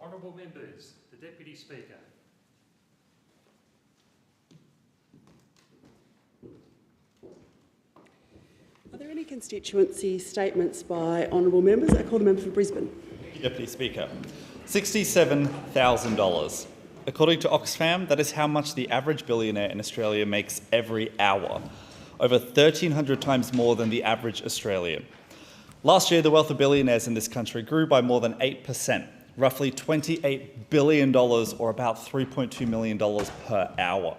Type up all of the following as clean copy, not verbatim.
Honourable Members, the Deputy Speaker. Are there any constituency statements by honourable members? I call the member for Brisbane. Deputy Speaker. $67,000. According to Oxfam, that is how much the average billionaire in Australia makes every hour, over 1,300 times more than the average Australian. Last year, the wealth of billionaires in this country grew by more than 8%, roughly $28 billion or about $3.2 million per hour.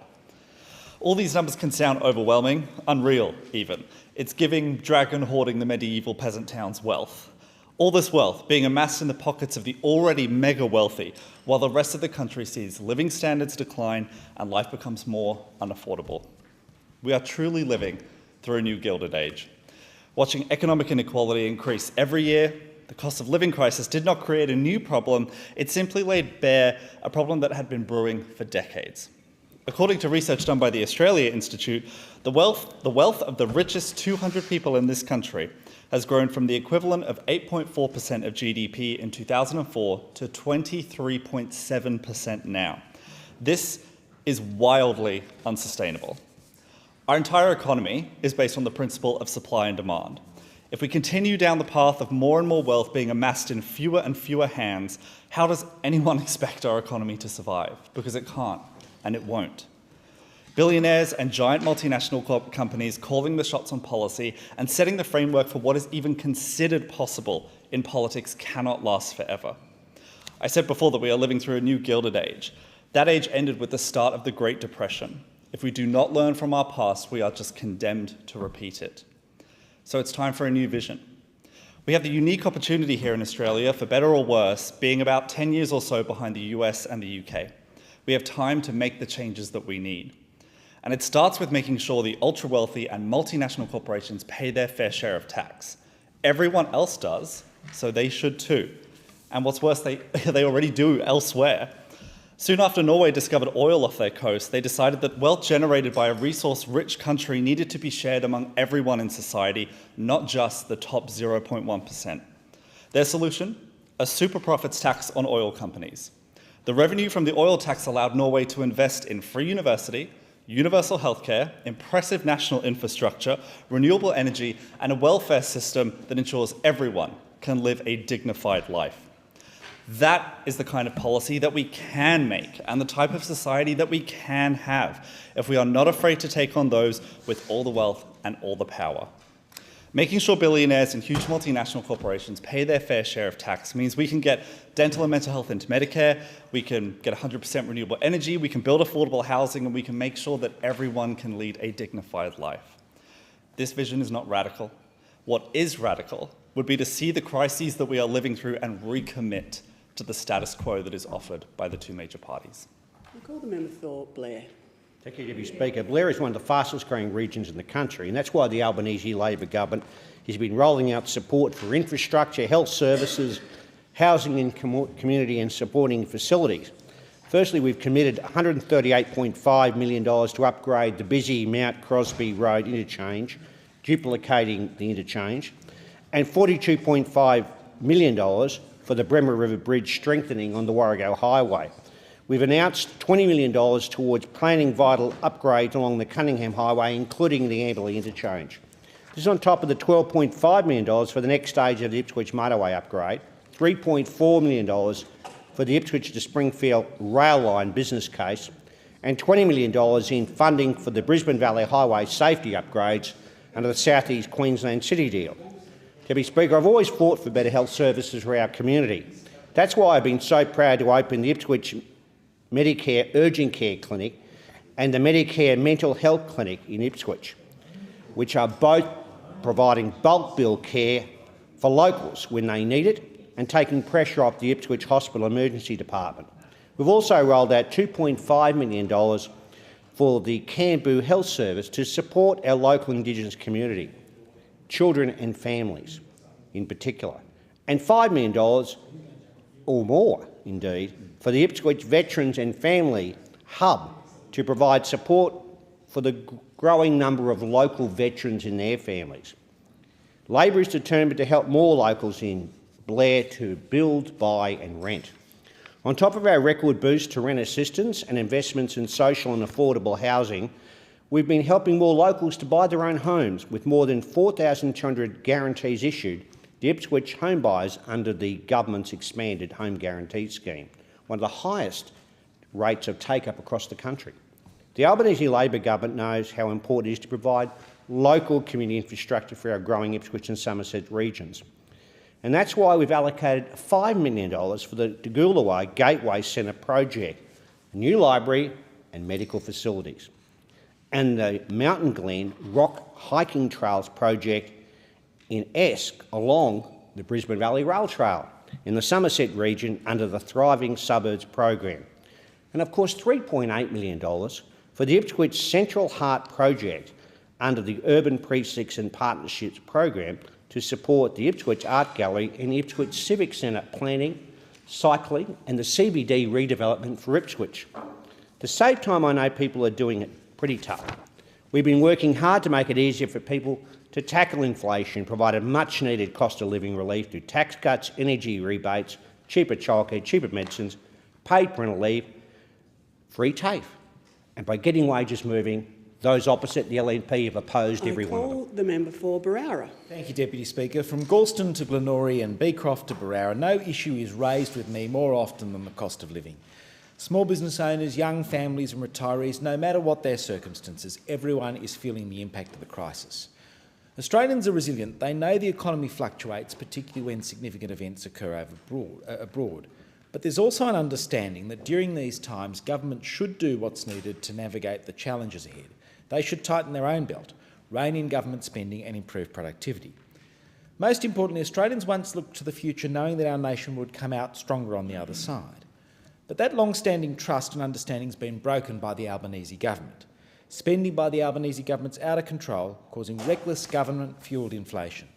All these numbers can sound overwhelming, unreal even. It's giving dragon hoarding the medieval peasant town's wealth. All this wealth being amassed in the pockets of the already mega wealthy, while the rest of the country sees living standards decline and life becomes more unaffordable. We are truly living through a new Gilded Age. Watching economic inequality increase every year, the cost of living crisis did not create a new problem, it simply laid bare a problem that had been brewing for decades. According to research done by the Australia Institute, the wealth of the richest 200 people in this country has grown from the equivalent of 8.4% of GDP in 2004 to 23.7% now. This is wildly unsustainable. Our entire economy is based on the principle of supply and demand. If we continue down the path of more and more wealth being amassed in fewer and fewer hands, how does anyone expect our economy to survive? Because it can't, and it won't. Billionaires and giant multinational companies calling the shots on policy and setting the framework for what is even considered possible in politics cannot last forever. I said before that we are living through a new Gilded Age. That age ended with the start of the Great Depression. If we do not learn from our past, we are just condemned to repeat it. So it's time for a new vision. We have the unique opportunity here in Australia, for better or worse, being about 10 years or so behind the US and the UK. We have time to make the changes that we need. And it starts with making sure the ultra-wealthy and multinational corporations pay their fair share of tax. Everyone else does, so they should too. And what's worse, they already do elsewhere. Soon after Norway discovered oil off their coast, they decided that wealth generated by a resource-rich country needed to be shared among everyone in society, not just the top 0.1%. Their solution? A super profits tax on oil companies. The revenue from the oil tax allowed Norway to invest in free university, universal healthcare, impressive national infrastructure, renewable energy, and a welfare system that ensures everyone can live a dignified life. That is the kind of policy that we can make and the type of society that we can have if we are not afraid to take on those with all the wealth and all the power. Making sure billionaires and huge multinational corporations pay their fair share of tax means we can get dental and mental health into Medicare, we can get 100% renewable energy, we can build affordable housing, and we can make sure that everyone can lead a dignified life. This vision is not radical. What is radical would be to see the crises that we are living through and recommit to the status quo that is offered by the two major parties. I call the member for Blair. Thank you, Deputy Speaker. Blair is one of the fastest growing regions in the country, and that's why the Albanese Labor government has been rolling out support for infrastructure, health services, housing and community and supporting facilities. Firstly, we've committed $138.5 million to upgrade the busy Mount Crosby Road interchange, duplicating the interchange, and $42.5 million for the Bremer River Bridge strengthening on the Warrego Highway. We've announced $20 million towards planning vital upgrades along the Cunningham Highway, including the Amberley interchange. This is on top of the $12.5 million for the next stage of the Ipswich motorway upgrade, $3.4 million for the Ipswich to Springfield rail line business case, and $20 million in funding for the Brisbane Valley Highway safety upgrades under the South East Queensland City deal. Deputy Speaker, I've always fought for better health services for our community. That's why I've been so proud to open the Ipswich Medicare Urgent Care Clinic and the Medicare Mental Health Clinic in Ipswich, which are both providing bulk bill care for locals when they need it and taking pressure off the Ipswich Hospital Emergency Department. We've also rolled out $2.5 million for the Camboos Health Service to support our local Indigenous community, children and families in particular, and $5 million or more, indeed, for the Ipswich Veterans and Family Hub to provide support for the growing number of local veterans and their families. Labor is determined to help more locals in Blair to build, buy and rent. On top of our record boost to rent assistance and investments in social and affordable housing, we've been helping more locals to buy their own homes, with more than 4,200 guarantees issued to Ipswich home buyers under the government's expanded Home Guarantee Scheme, one of the highest rates of take-up across the country. The Albanese Labor government knows how important it is to provide local community infrastructure for our growing Ipswich and Somerset regions. And that's why we've allocated $5 million for the Dagulaway Gateway Centre project, a new library and medical facilities, and the Mountain Glen Rock Hiking Trails project in Esk along the Brisbane Valley Rail Trail in the Somerset region under the Thriving Suburbs program. And of course $3.8 million for the Ipswich Central Heart project under the Urban Precincts and Partnerships program to support the Ipswich Art Gallery and the Ipswich Civic Centre planning, cycling and the CBD redevelopment for Ipswich. To save time, I know people are doing it pretty tough. We've been working hard to make it easier for people to tackle inflation, provided much needed cost of living relief through tax cuts, energy rebates, cheaper childcare, cheaper medicines, paid parental leave, free TAFE. And by getting wages moving, those opposite the LNP have opposed every one of them. I call the member for Barara. Thank you, Deputy Speaker. From Galston to Glenorrhea and Beecroft to Barara, no issue is raised with me more often than the cost of living. Small business owners, young families and retirees, no matter what their circumstances, everyone is feeling the impact of the crisis. Australians are resilient. They know the economy fluctuates, particularly when significant events occur abroad. But there's also an understanding that during these times, government should do what's needed to navigate the challenges ahead. They should tighten their own belt, rein in government spending and improve productivity. Most importantly, Australians once looked to the future knowing that our nation would come out stronger on the other side. But that long-standing trust and understanding has been broken by the Albanese government. Spending by the Albanese government's out of control, causing reckless government-fuelled inflation.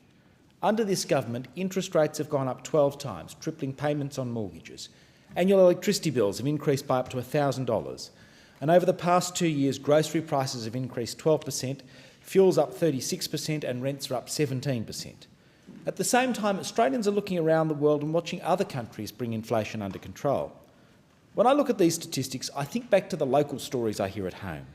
Under this government, interest rates have gone up 12 times, tripling payments on mortgages. Annual electricity bills have increased by up to $1,000. And over the past 2 years, grocery prices have increased 12%, fuel's up 36% and rents are up 17%. At the same time, Australians are looking around the world and watching other countries bring inflation under control. When I look at these statistics, I think back to the local stories I hear at home.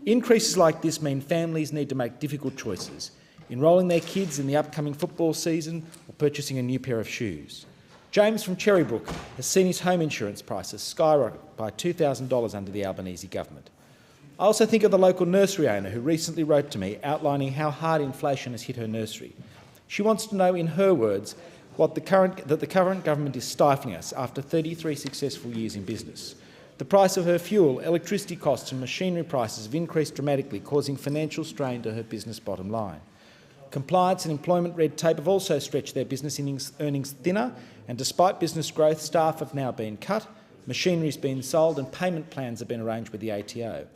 Increases like this mean families need to make difficult choices, enrolling their kids in the upcoming football season or purchasing a new pair of shoes. James from Cherrybrook has seen his home insurance prices skyrocket by $2,000 under the Albanese government. I also think of the local nursery owner who recently wrote to me outlining how hard inflation has hit her nursery. She wants to know, in her words, that the current government is stifling us after 33 successful years in business. The price of her fuel, electricity costs and machinery prices have increased dramatically, causing financial strain to her business bottom line. Compliance and employment red tape have also stretched their business earnings thinner, and despite business growth, staff have now been cut, machinery has been sold and payment plans have been arranged with the ATO.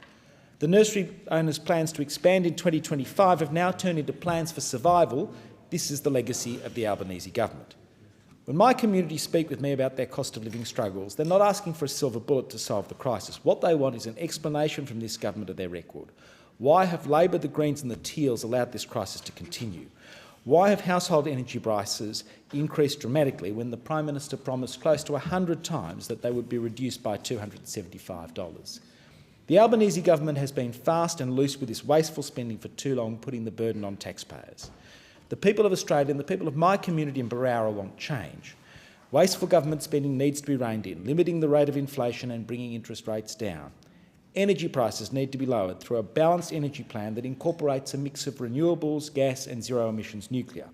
The nursery owners' plans to expand in 2025 have now turned into plans for survival. This is the legacy of the Albanese government. When my community speak with me about their cost of living struggles, they're not asking for a silver bullet to solve the crisis. What they want is an explanation from this government of their record. Why have Labor, the Greens and the Teals allowed this crisis to continue? Why have household energy prices increased dramatically when the Prime Minister promised close to 100 times that they would be reduced by $275? The Albanese government has been fast and loose with this wasteful spending for too long, putting the burden on taxpayers. The people of Australia and the people of my community in Barara want change. Wasteful government spending needs to be reined in, limiting the rate of inflation and bringing interest rates down. Energy prices need to be lowered through a balanced energy plan that incorporates a mix of renewables, gas and zero-emissions nuclear.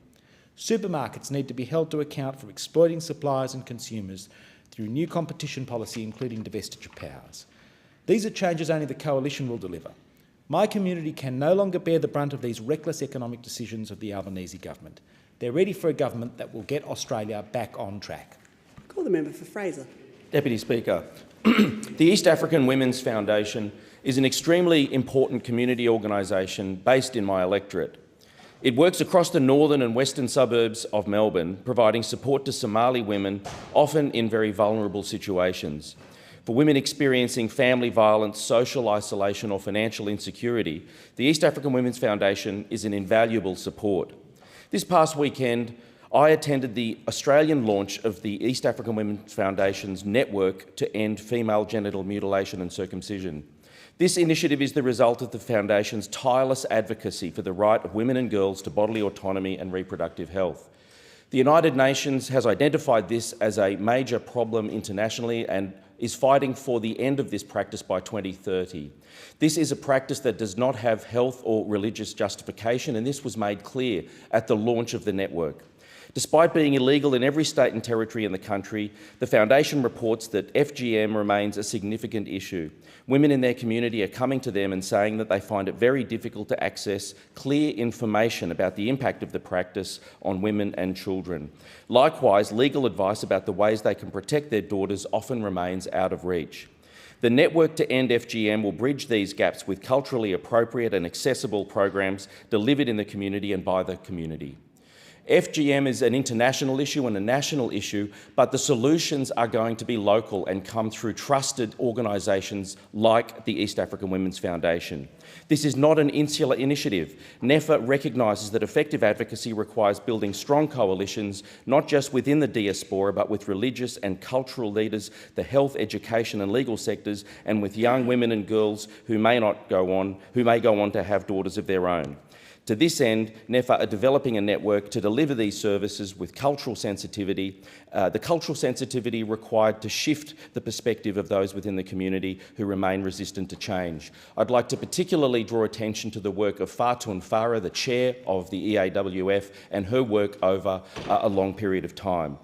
Supermarkets need to be held to account for exploiting suppliers and consumers through new competition policy, including divestiture powers. These are changes only the Coalition will deliver. My community can no longer bear the brunt of these reckless economic decisions of the Albanese government. They're ready for a government that will get Australia back on track. Call the member for Fraser. Deputy Speaker, the East African Women's Foundation is an extremely important community organisation based in my electorate. It works across the northern and western suburbs of Melbourne, providing support to Somali women, often in very vulnerable situations. For women experiencing family violence, social isolation or financial insecurity, the East African Women's Foundation is an invaluable support. This past weekend, I attended the Australian launch of the East African Women's Foundation's network to end female genital mutilation and circumcision. This initiative is the result of the Foundation's tireless advocacy for the right of women and girls to bodily autonomy and reproductive health. The United Nations has identified this as a major problem internationally and is fighting for the end of this practice by 2030. This is a practice that does not have health or religious justification, and this was made clear at the launch of the network. Despite being illegal in every state and territory in the country, the Foundation reports that FGM remains a significant issue. Women in their community are coming to them and saying that they find it very difficult to access clear information about the impact of the practice on women and children. Likewise, legal advice about the ways they can protect their daughters often remains out of reach. The Network to End FGM will bridge these gaps with culturally appropriate and accessible programs delivered in the community and by the community. FGM is an international issue and a national issue, but the solutions are going to be local and come through trusted organisations like the East African Women's Foundation. This is not an insular initiative. NEFA recognises that effective advocacy requires building strong coalitions, not just within the diaspora, but with religious and cultural leaders, the health, education and legal sectors, and with young women and girls who may go on to have daughters of their own. To this end, NEFA are developing a network to deliver these services with cultural sensitivity, the cultural sensitivity required to shift the perspective of those within the community who remain resistant to change. I'd like to particularly draw attention to the work of Fatun Farah, the chair of the EAWF, and her work over a long period of time.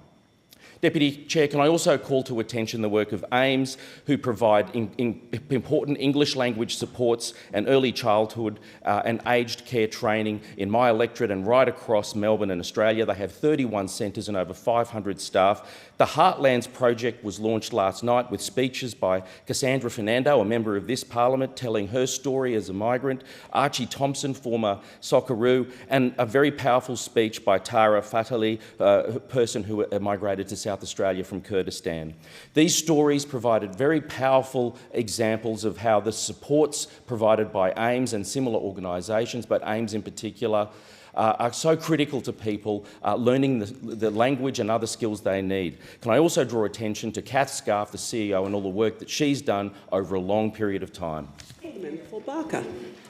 Deputy Chair, can I also call to attention the work of AIMS, who provide important English language supports and early childhood and aged care training in my electorate and right across Melbourne and Australia. They have 31 centres and over 500 staff. The Heartlands project was launched last night with speeches by Cassandra Fernando, a member of this Parliament, telling her story as a migrant, Archie Thompson, former Socceroo, and a very powerful speech by Tara Fatali, a person who migrated to South Australia from Kurdistan. These stories provided very powerful examples of how the supports provided by AIMS and similar organisations, but AIMS in particular, are so critical to people learning the language and other skills they need. Can I also draw attention to Kath Scarf, the CEO, and all the work that she's done over a long period of time. For Barker.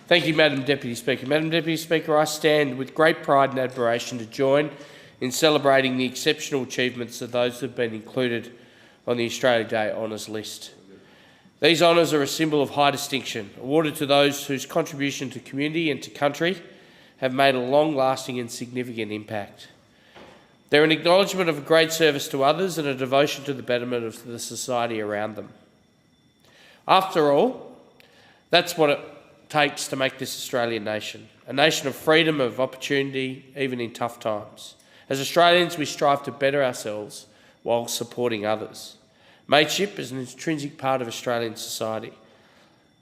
Thank you, Madam Deputy Speaker. Madam Deputy Speaker, I stand with great pride and admiration to join in celebrating the exceptional achievements of those who have been included on the Australia Day Honours list. These honours are a symbol of high distinction, awarded to those whose contribution to community and to country have made a long-lasting and significant impact. They're an acknowledgement of a great service to others and a devotion to the betterment of the society around them. After all, that's what it takes to make this Australian nation, a nation of freedom, of opportunity, even in tough times. As Australians, we strive to better ourselves while supporting others. Mateship is an intrinsic part of Australian society.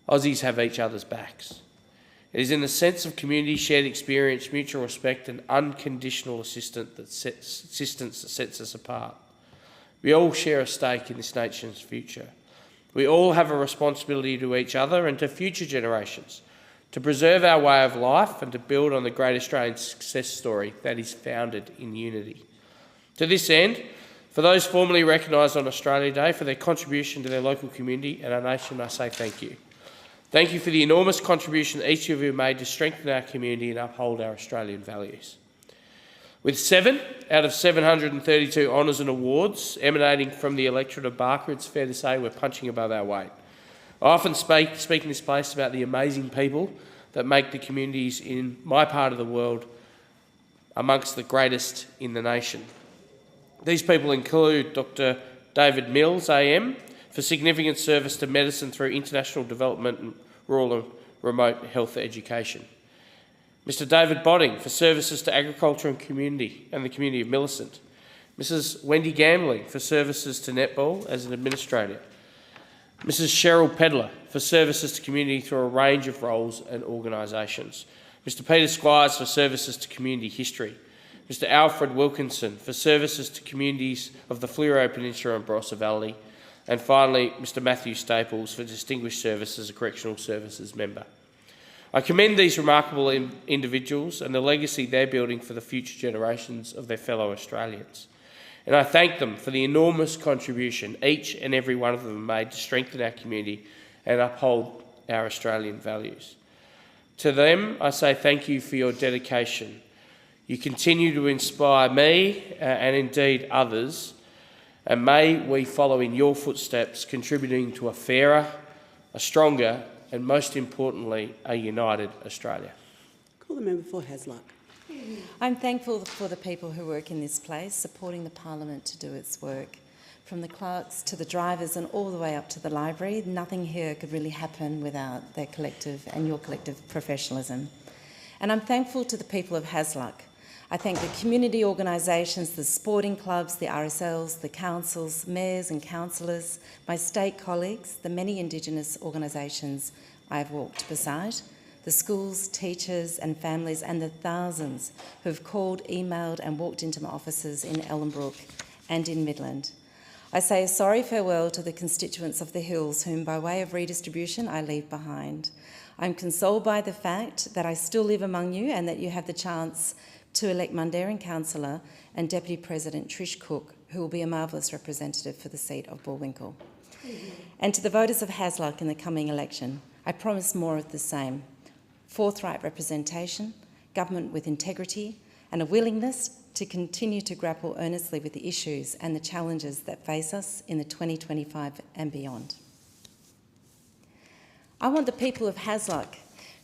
Aussies have each other's backs. It is in the sense of community, shared experience, mutual respect and unconditional assistance that sets us apart. We all share a stake in this nation's future. We all have a responsibility to each other and to future generations to preserve our way of life and to build on the great Australian success story that is founded in unity. To this end, for those formally recognised on Australia Day for their contribution to their local community and our nation, I say thank you. Thank you for the enormous contribution each of you made to strengthen our community and uphold our Australian values. With 7 out of 732 honours and awards emanating from the electorate of Barker, it's fair to say we're punching above our weight. I often speak in this place about the amazing people that make the communities in my part of the world amongst the greatest in the nation. These people include Dr. David Mills, AM, for significant service to medicine through international development and rural and remote health education. Mr. David Bodding for services to agriculture and the community of Millicent. Mrs. Wendy Gambling for services to netball as an administrator. Mrs. Cheryl Pedler for services to community through a range of roles and organisations. Mr. Peter Squires for services to community history. Mr. Alfred Wilkinson for services to communities of the Fleurieu Peninsula and Barossa Valley. And finally, Mr. Matthew Staples for distinguished service as a correctional services member. I commend these remarkable individuals and the legacy they're building for the future generations of their fellow Australians. And I thank them for the enormous contribution each and every one of them made to strengthen our community and uphold our Australian values. To them, I say thank you for your dedication. You continue to inspire me and indeed others, and may we follow in your footsteps, contributing to a fairer, a stronger, and most importantly, a united Australia. Call the member for Hasluck. I'm thankful for the people who work in this place, supporting the Parliament to do its work. From the clerks to the drivers and all the way up to the library, nothing here could really happen without their collective and your collective professionalism. And I'm thankful to the people of Hasluck. I thank the community organisations, the sporting clubs, the RSLs, the councils, mayors and councillors, my state colleagues, the many Indigenous organisations I've walked beside, the schools, teachers and families, and the thousands who have called, emailed and walked into my offices in Ellenbrook and in Midland. I say a sorry farewell to the constituents of the Hills, whom by way of redistribution I leave behind. I'm consoled by the fact that I still live among you and that you have the chance to elect Mundaring Councillor and Deputy President Trish Cook, who will be a marvellous representative for the seat of Bullwinkle. And to the voters of Hasluck in the coming election, I promise more of the same: forthright representation, government with integrity, and a willingness to continue to grapple earnestly with the issues and the challenges that face us in the 2025 and beyond. I want the people of Hasluck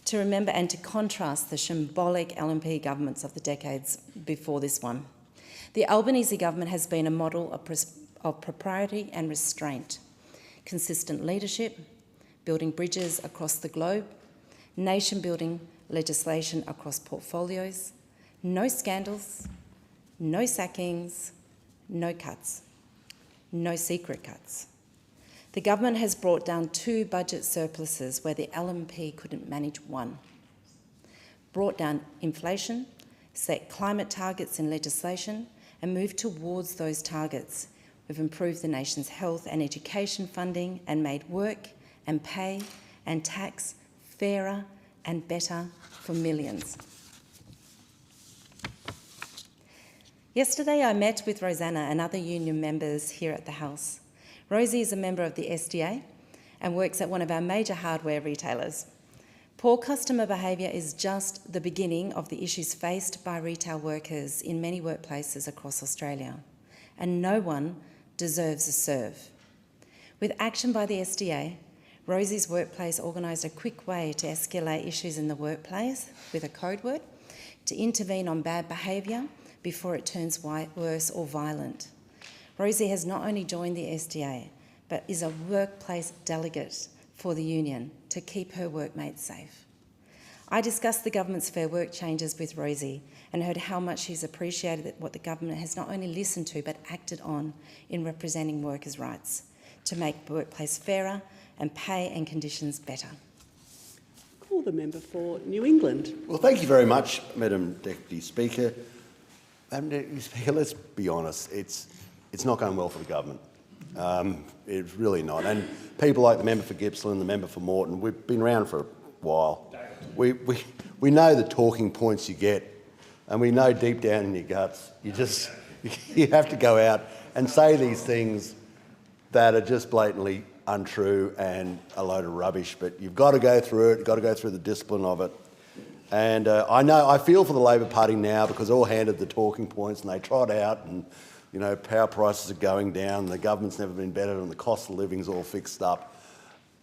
to remember and to contrast the symbolic LNP governments of the decades before this one. The Albanese government has been a model of propriety and restraint, consistent leadership, building bridges across the globe, nation-building legislation across portfolios, no scandals, no sackings, no cuts, no secret cuts. The government has brought down 2 budget surpluses where the LNP couldn't manage one, brought down inflation, set climate targets in legislation and moved towards those targets. We've improved the nation's health and education funding and made work and pay and tax fairer and better for millions. Yesterday I met with Rosanna and other union members here at the House. Rosie is a member of the SDA and works at one of our major hardware retailers. Poor customer behaviour is just the beginning of the issues faced by retail workers in many workplaces across Australia, and no one deserves a serve. With action by the SDA, Rosie's workplace organised a quick way to escalate issues in the workplace with a code word, to intervene on bad behaviour before it turns worse or violent. Rosie has not only joined the SDA, but is a workplace delegate for the union to keep her workmates safe. I discussed the government's Fair Work changes with Rosie and heard how much she's appreciated what the government has not only listened to but acted on in representing workers' rights to make the workplace fairer and pay and conditions better. Call the member for New England. Well, thank you very much, Madam Deputy Speaker. Madam Deputy Speaker, let's be honest, it's not going well for the government. It's really not. And people like the member for Gippsland, the member for Moreton, we've been around for a while. We know the talking points you get, and we know deep down in your guts, you have to go out and say these things that are just blatantly untrue and a load of rubbish, but you've got to go through it, you've got to go through the discipline of it. And I feel for the Labor Party now because they're all handed the talking points and they trot out and, you know, power prices are going down, the government's never been better and the cost of living's all fixed up.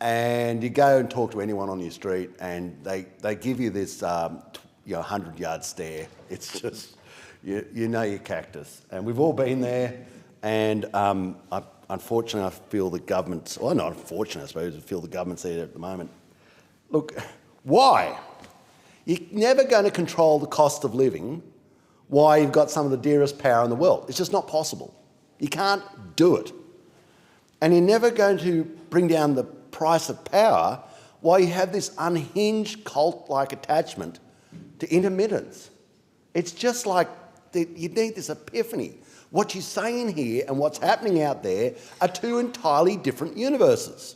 And you go and talk to anyone on your street and they give you this 100-yard stare. It's just, you know your cactus. And we've all been there, and unfortunately I feel the government's, well not unfortunately I suppose, I feel the government's there at the moment. Look, why? You're never going to control the cost of living while you've got some of the dearest power in the world. It's just not possible. You can't do it. And you're never going to bring down the price of power while you have this unhinged cult-like attachment to intermittence. It's just like you need this epiphany. What you're saying here and what's happening out there are 2 entirely different universes.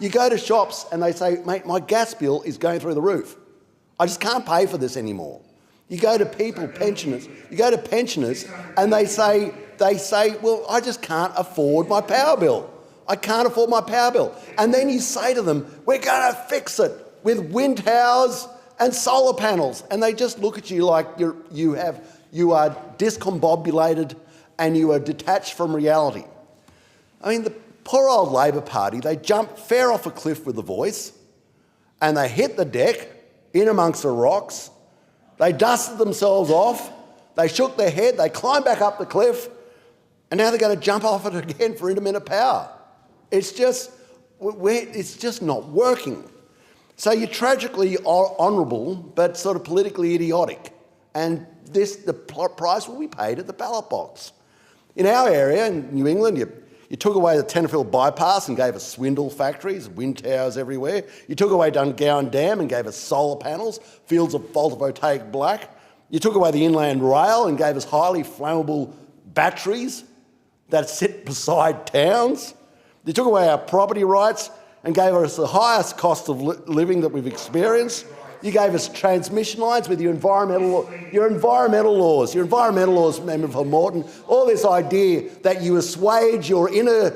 You go to shops and they say, mate, my gas bill is going through the roof. I just can't pay for this anymore. You go to pensioners, and they say, well, I just can't afford my power bill. I can't afford my power bill. And then you say to them, we're going to fix it with wind towers and solar panels. And they just look at you like you are discombobulated and you are detached from reality. I mean, the poor old Labor Party, they jumped fair off a cliff with the voice and they hit the deck in amongst the rocks. They dusted themselves off, they shook their head, they climbed back up the cliff, and now they're going to jump off it again for intermittent power. It's just not working. So you're tragically honourable, but sort of politically idiotic. And the price will be paid at the ballot box. In our area, in New England, you took away the Tenterfield bypass and gave us swindle factories, wind towers everywhere. You took away Dungowan Dam and gave us solar panels, fields of photovoltaic black. You took away the inland rail and gave us highly flammable batteries that sit beside towns. You took away our property rights and gave us the highest cost of living that we've experienced. You gave us transmission lines with your environmental laws, Member for Moreton. All this idea that you assuage your inner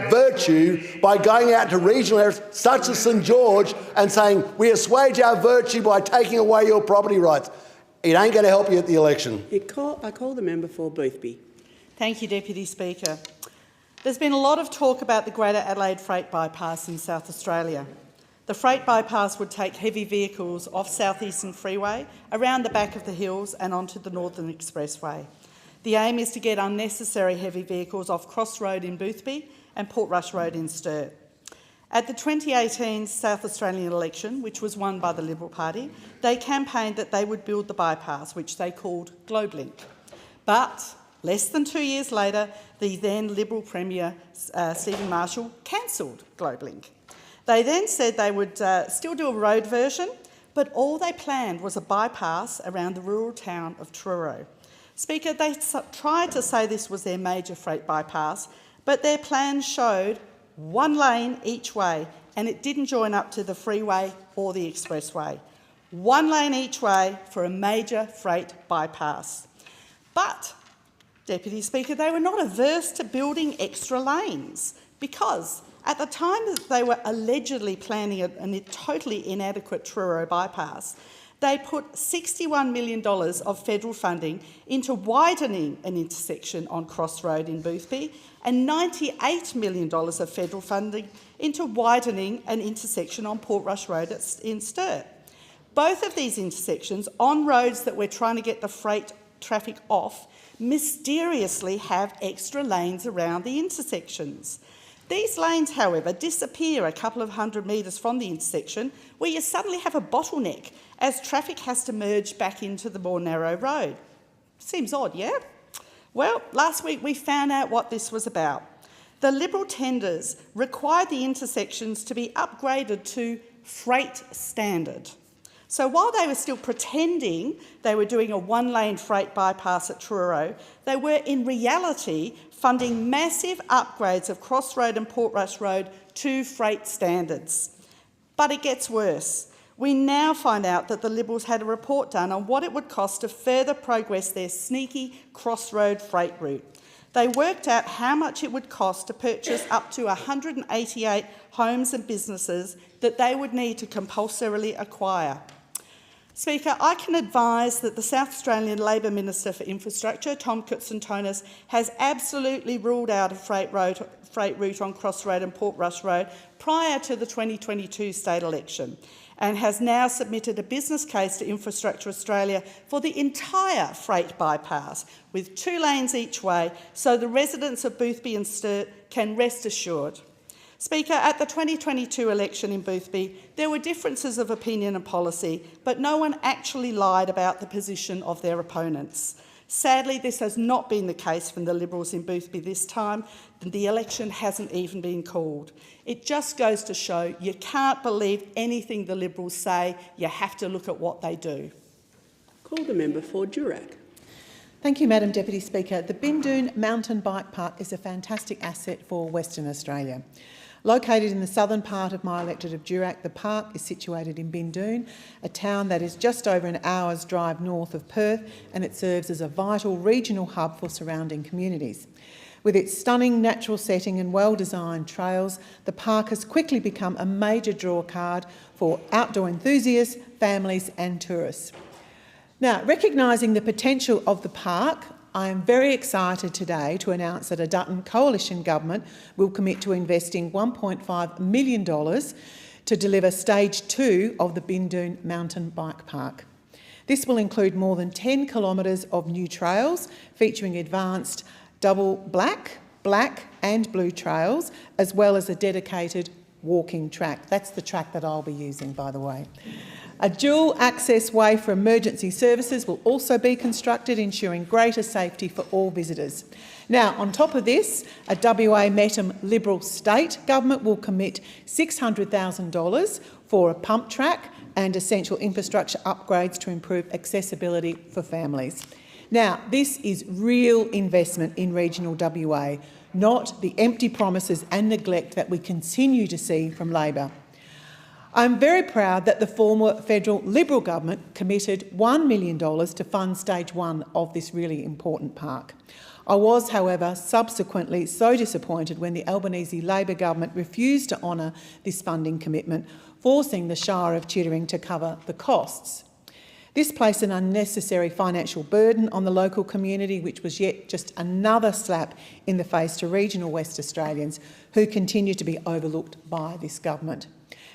virtue by going out to regional areas such as St George and saying, we assuage our virtue by taking away your property rights. It ain't going to help you at the election. I call the member for Boothby. Thank you, Deputy Speaker. There's been a lot of talk about the Greater Adelaide Freight Bypass in South Australia. The freight bypass would take heavy vehicles off South Eastern Freeway, around the back of the hills and onto the Northern Expressway. The aim is to get unnecessary heavy vehicles off Cross Road in Boothby and Portrush Road in Sturt. At the 2018 South Australian election, which was won by the Liberal Party, they campaigned that they would build the bypass, which they called GlobeLink. But less than 2 years later, the then Liberal Premier, Stephen Marshall, cancelled GlobeLink. They then said they would still do a road version, but all they planned was a bypass around the rural town of Truro. Speaker, they tried to say this was their major freight bypass, but their plan showed one lane each way, and it didn't join up to the freeway or the expressway. One lane each way for a major freight bypass. But, Deputy Speaker, they were not averse to building extra lanes because at the time that they were allegedly planning a totally inadequate Truro bypass, they put $61 million of federal funding into widening an intersection on Cross Road in Boothby and $98 million of federal funding into widening an intersection on Portrush Road in Sturt. Both of these intersections, on roads that we're trying to get the freight traffic off, mysteriously have extra lanes around the intersections. These lanes, however, disappear a couple of 100 metres from the intersection, where you suddenly have a bottleneck as traffic has to merge back into the more narrow road. Seems odd, yeah? Well, last week we found out what this was about. The Liberal tenders required the intersections to be upgraded to freight standard. So while they were still pretending they were doing a one-lane freight bypass at Truro, they were in reality funding massive upgrades of Cross Road and Portrush Road to freight standards. But it gets worse. We now find out that the Liberals had a report done on what it would cost to further progress their sneaky Cross Road freight route. They worked out how much it would cost to purchase up to 188 homes and businesses that they would need to compulsorily acquire. Speaker, I can advise that the South Australian Labor Minister for Infrastructure, Tom Koutsantonis, has absolutely ruled out a freight route on Cross Road and Portrush Road prior to the 2022 state election, and has now submitted a business case to Infrastructure Australia for the entire freight bypass, with 2 lanes each way, so the residents of Boothby and Sturt can rest assured. Speaker, at the 2022 election in Boothby, there were differences of opinion and policy, but no one actually lied about the position of their opponents. Sadly, this has not been the case from the Liberals in Boothby this time. The election hasn't even been called. It just goes to show you can't believe anything the Liberals say. You have to look at what they do. Call the member for Durack. Thank you, Madam Deputy Speaker. The Bindoon Mountain Bike Park is a fantastic asset for Western Australia. Located in the southern part of my electorate of Durack, the park is situated in Bindoon, a town that is just over an hour's drive north of Perth, and it serves as a vital regional hub for surrounding communities. With its stunning natural setting and well-designed trails, the park has quickly become a major draw card for outdoor enthusiasts, families and tourists. Now, recognising the potential of the park, I am very excited today to announce that a Dutton coalition government will commit to investing $1.5 million to deliver stage 2 of the Bindoon Mountain Bike Park. This will include more than 10 kilometres of new trails featuring advanced double black and blue trails, as well as a dedicated walking track. That's the track that I'll be using, by the way. A dual access way for emergency services will also be constructed, ensuring greater safety for all visitors. Now, on top of this, a WA Metam Liberal state government will commit $600,000 for a pump track and essential infrastructure upgrades to improve accessibility for families. Now, this is real investment in regional WA, not the empty promises and neglect that we continue to see from Labor. I'm very proud that the former federal Liberal government committed $1 million to fund stage 1 of this really important park. I was, however, subsequently so disappointed when the Albanese Labor government refused to honour this funding commitment, forcing the Shire of Chittering to cover the costs. This placed an unnecessary financial burden on the local community, which was yet just another slap in the face to regional West Australians who continue to be overlooked by this government.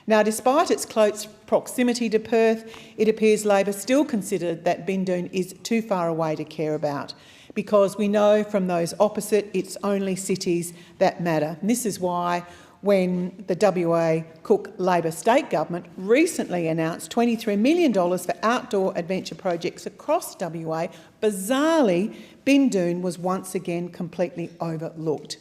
Now, despite its close proximity to Perth, it appears Labor still considered that Bindoon is too far away to care about, because we know from those opposite it's only cities that matter. And this is why when the WA Cook Labor State Government recently announced $23 million for outdoor adventure projects across WA, bizarrely, Bindoon was once again completely overlooked.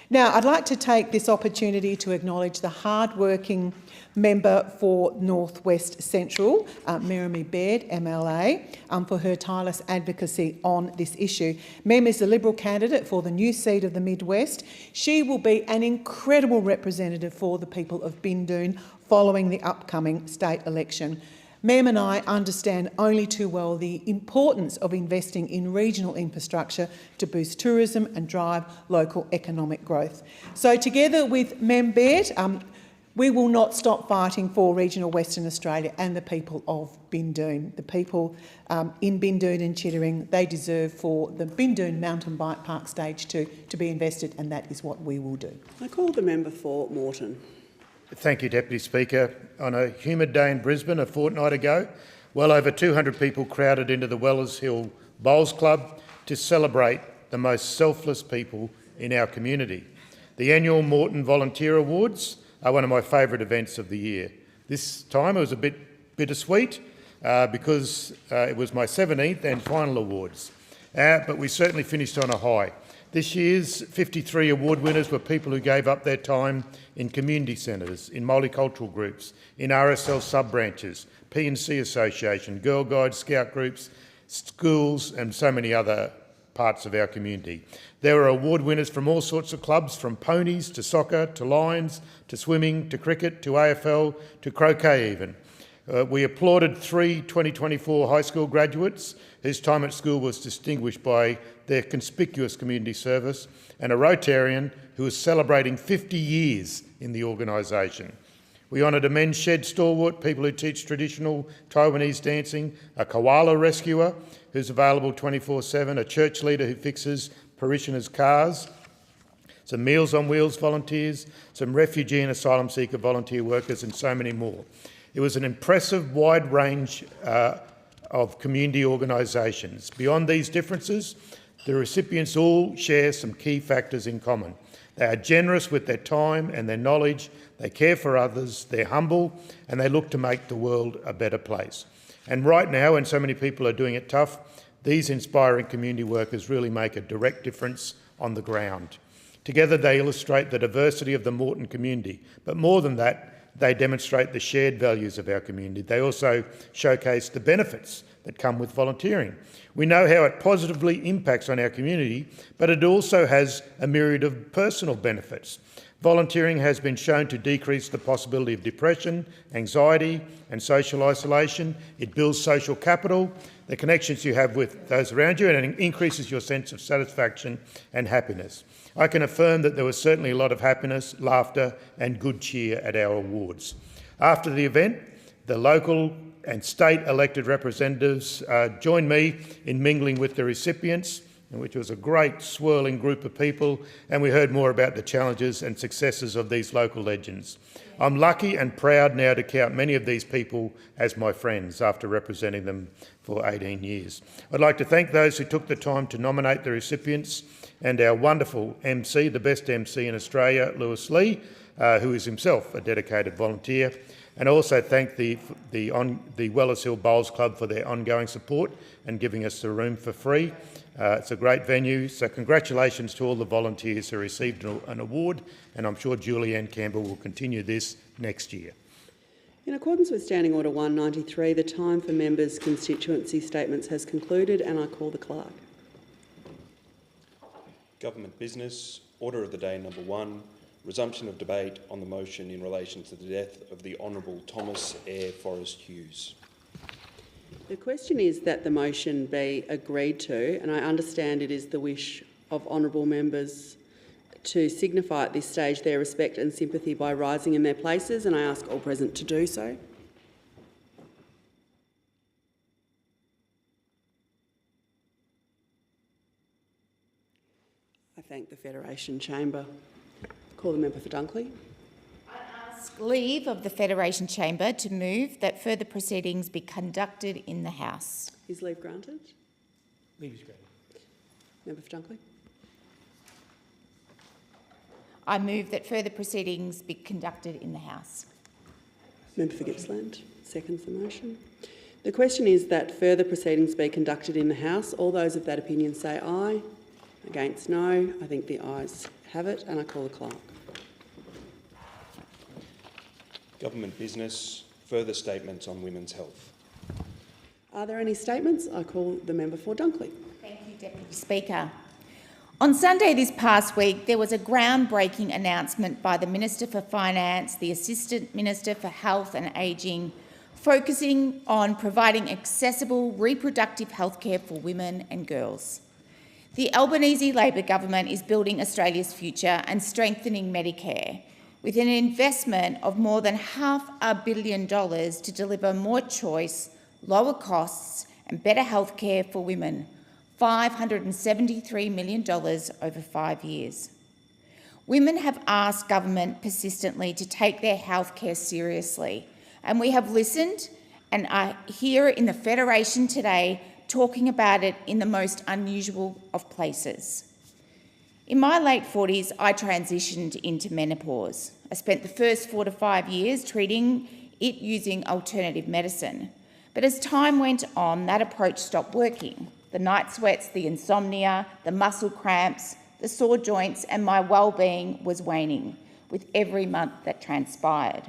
Now, I'd like to take this opportunity to acknowledge the hard-working member for North West Central, Merrimee Baird, MLA, for her tireless advocacy on this issue. Mem is the Liberal candidate for the new seat of the Midwest. She will be an incredible representative for the people of Bindoon following the upcoming state election. Mem and I understand only too well the importance of investing in regional infrastructure to boost tourism and drive local economic growth. So together with Mem Baird, we will not stop fighting for regional Western Australia and the people of Bindoon. The people in Bindoon and Chittering, they deserve for the Bindoon Mountain Bike Park Stage 2 to be invested, and that is what we will do. I call the member for Moreton. Thank you, Deputy Speaker. On a humid day in Brisbane a fortnight ago, well over 200 people crowded into the Wellers Hill Bowls Club to celebrate the most selfless people in our community. The annual Moreton Volunteer Awards are one of my favourite events of the year. This time it was a bit bittersweet because it was my 17th and final awards, but we certainly finished on a high. This year's 53 award winners were people who gave up their time in community centres, in multicultural groups, in RSL sub-branches, P&C Association, Girl Guides, Scout groups, schools and so many other parts of our community. There were award winners from all sorts of clubs, from ponies to soccer to lions to swimming to cricket to AFL to croquet even. We applauded 3 2024 high school graduates whose time at school was distinguished by their conspicuous community service, and a Rotarian who was celebrating 50 years in the organisation. We honoured a men's shed stalwart, people who teach traditional Taiwanese dancing, a koala rescuer who's available 24/7, a church leader who fixes parishioners' cars, some Meals on Wheels volunteers, some refugee and asylum seeker volunteer workers, and so many more. It was an impressive wide range of community organisations. Beyond these differences, the recipients all share some key factors in common. They are generous with their time and their knowledge, they care for others, they're humble, and they look to make the world a better place. And right now, when so many people are doing it tough, these inspiring community workers really make a direct difference on the ground. Together they illustrate the diversity of the Moreton community, but more than that, they demonstrate the shared values of our community. They also showcase the benefits that come with volunteering. We know how it positively impacts on our community, but it also has a myriad of personal benefits. Volunteering has been shown to decrease the possibility of depression, anxiety and social isolation. It builds social capital, the connections you have with those around you, and it increases your sense of satisfaction and happiness. I can affirm that there was certainly a lot of happiness, laughter and good cheer at our awards. After the event, the local and state elected representatives joined me in mingling with the recipients, which was a great swirling group of people, and we heard more about the challenges and successes of these local legends. I'm lucky and proud now to count many of these people as my friends after representing them for 18 years. I'd like to thank those who took the time to nominate the recipients and our wonderful MC, the best MC in Australia, Lewis Lee, who is himself a dedicated volunteer, and also thank the Wellers Hill Bowls Club for their ongoing support and giving us the room for free. It's a great venue, so congratulations to all the volunteers who received an award, and I'm sure Julianne Campbell will continue this next year. In accordance with Standing Order 193, the time for members' constituency statements has concluded, and I call the clerk. Government business. Order of the day number 1. Resumption of debate on the motion in relation to the death of the Honourable Thomas Eyre Forrest Hughes. The question is that the motion be agreed to, and I understand it is the wish of honourable members to signify at this stage their respect and sympathy by rising in their places, and I ask all present to do so. I thank the Federation Chamber. Call the member for Dunkley. Leave of the Federation Chamber to move that further proceedings be conducted in the House. Is leave granted? Leave is granted. Member for Dunkley. I move that further proceedings be conducted in the House. Member for Gippsland seconds the motion. The question is that further proceedings be conducted in the House. All those of that opinion say aye. Against no. I think the ayes have it, and I call the clerk. Government business. Further statements on women's health. Are there any statements? I call the member for Dunkley. Thank you, Deputy Speaker. On Sunday this past week, there was a groundbreaking announcement by the Minister for Finance, the Assistant Minister for Health and Ageing, focusing on providing accessible reproductive health care for women and girls. The Albanese Labor government is building Australia's future and strengthening Medicare, with an investment of more than $500 million to deliver more choice, lower costs and better health care for women, $573 million over 5 years. Women have asked government persistently to take their health care seriously, and we have listened and are here in the Federation today talking about it in the most unusual of places. In my late 40s, I transitioned into menopause. I spent the first 4 to 5 years treating it using alternative medicine. But as time went on, that approach stopped working. The night sweats, the insomnia, the muscle cramps, the sore joints, and my well-being was waning with every month that transpired.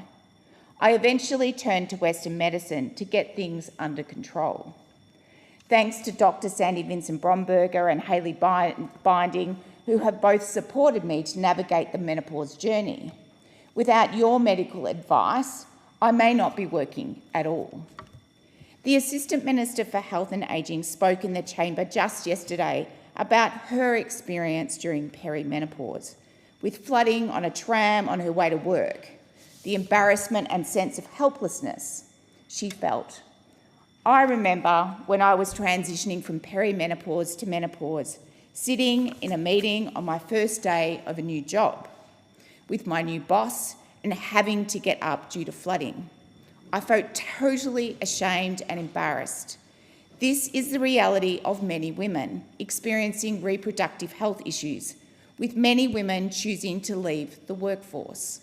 I eventually turned to Western medicine to get things under control. Thanks to Dr. Sandy Vincent-Bromberger and Hayley Binding, who have both supported me to navigate the menopause journey. Without your medical advice, I may not be working at all. The Assistant Minister for Health and Ageing spoke in the chamber just yesterday about her experience during perimenopause, with flooding on a tram on her way to work, the embarrassment and sense of helplessness she felt. I remember when I was transitioning from perimenopause to menopause, sitting in a meeting on my first day of a new job with my new boss and having to get up due to flooding. I felt totally ashamed and embarrassed. This is the reality of many women experiencing reproductive health issues, with many women choosing to leave the workforce.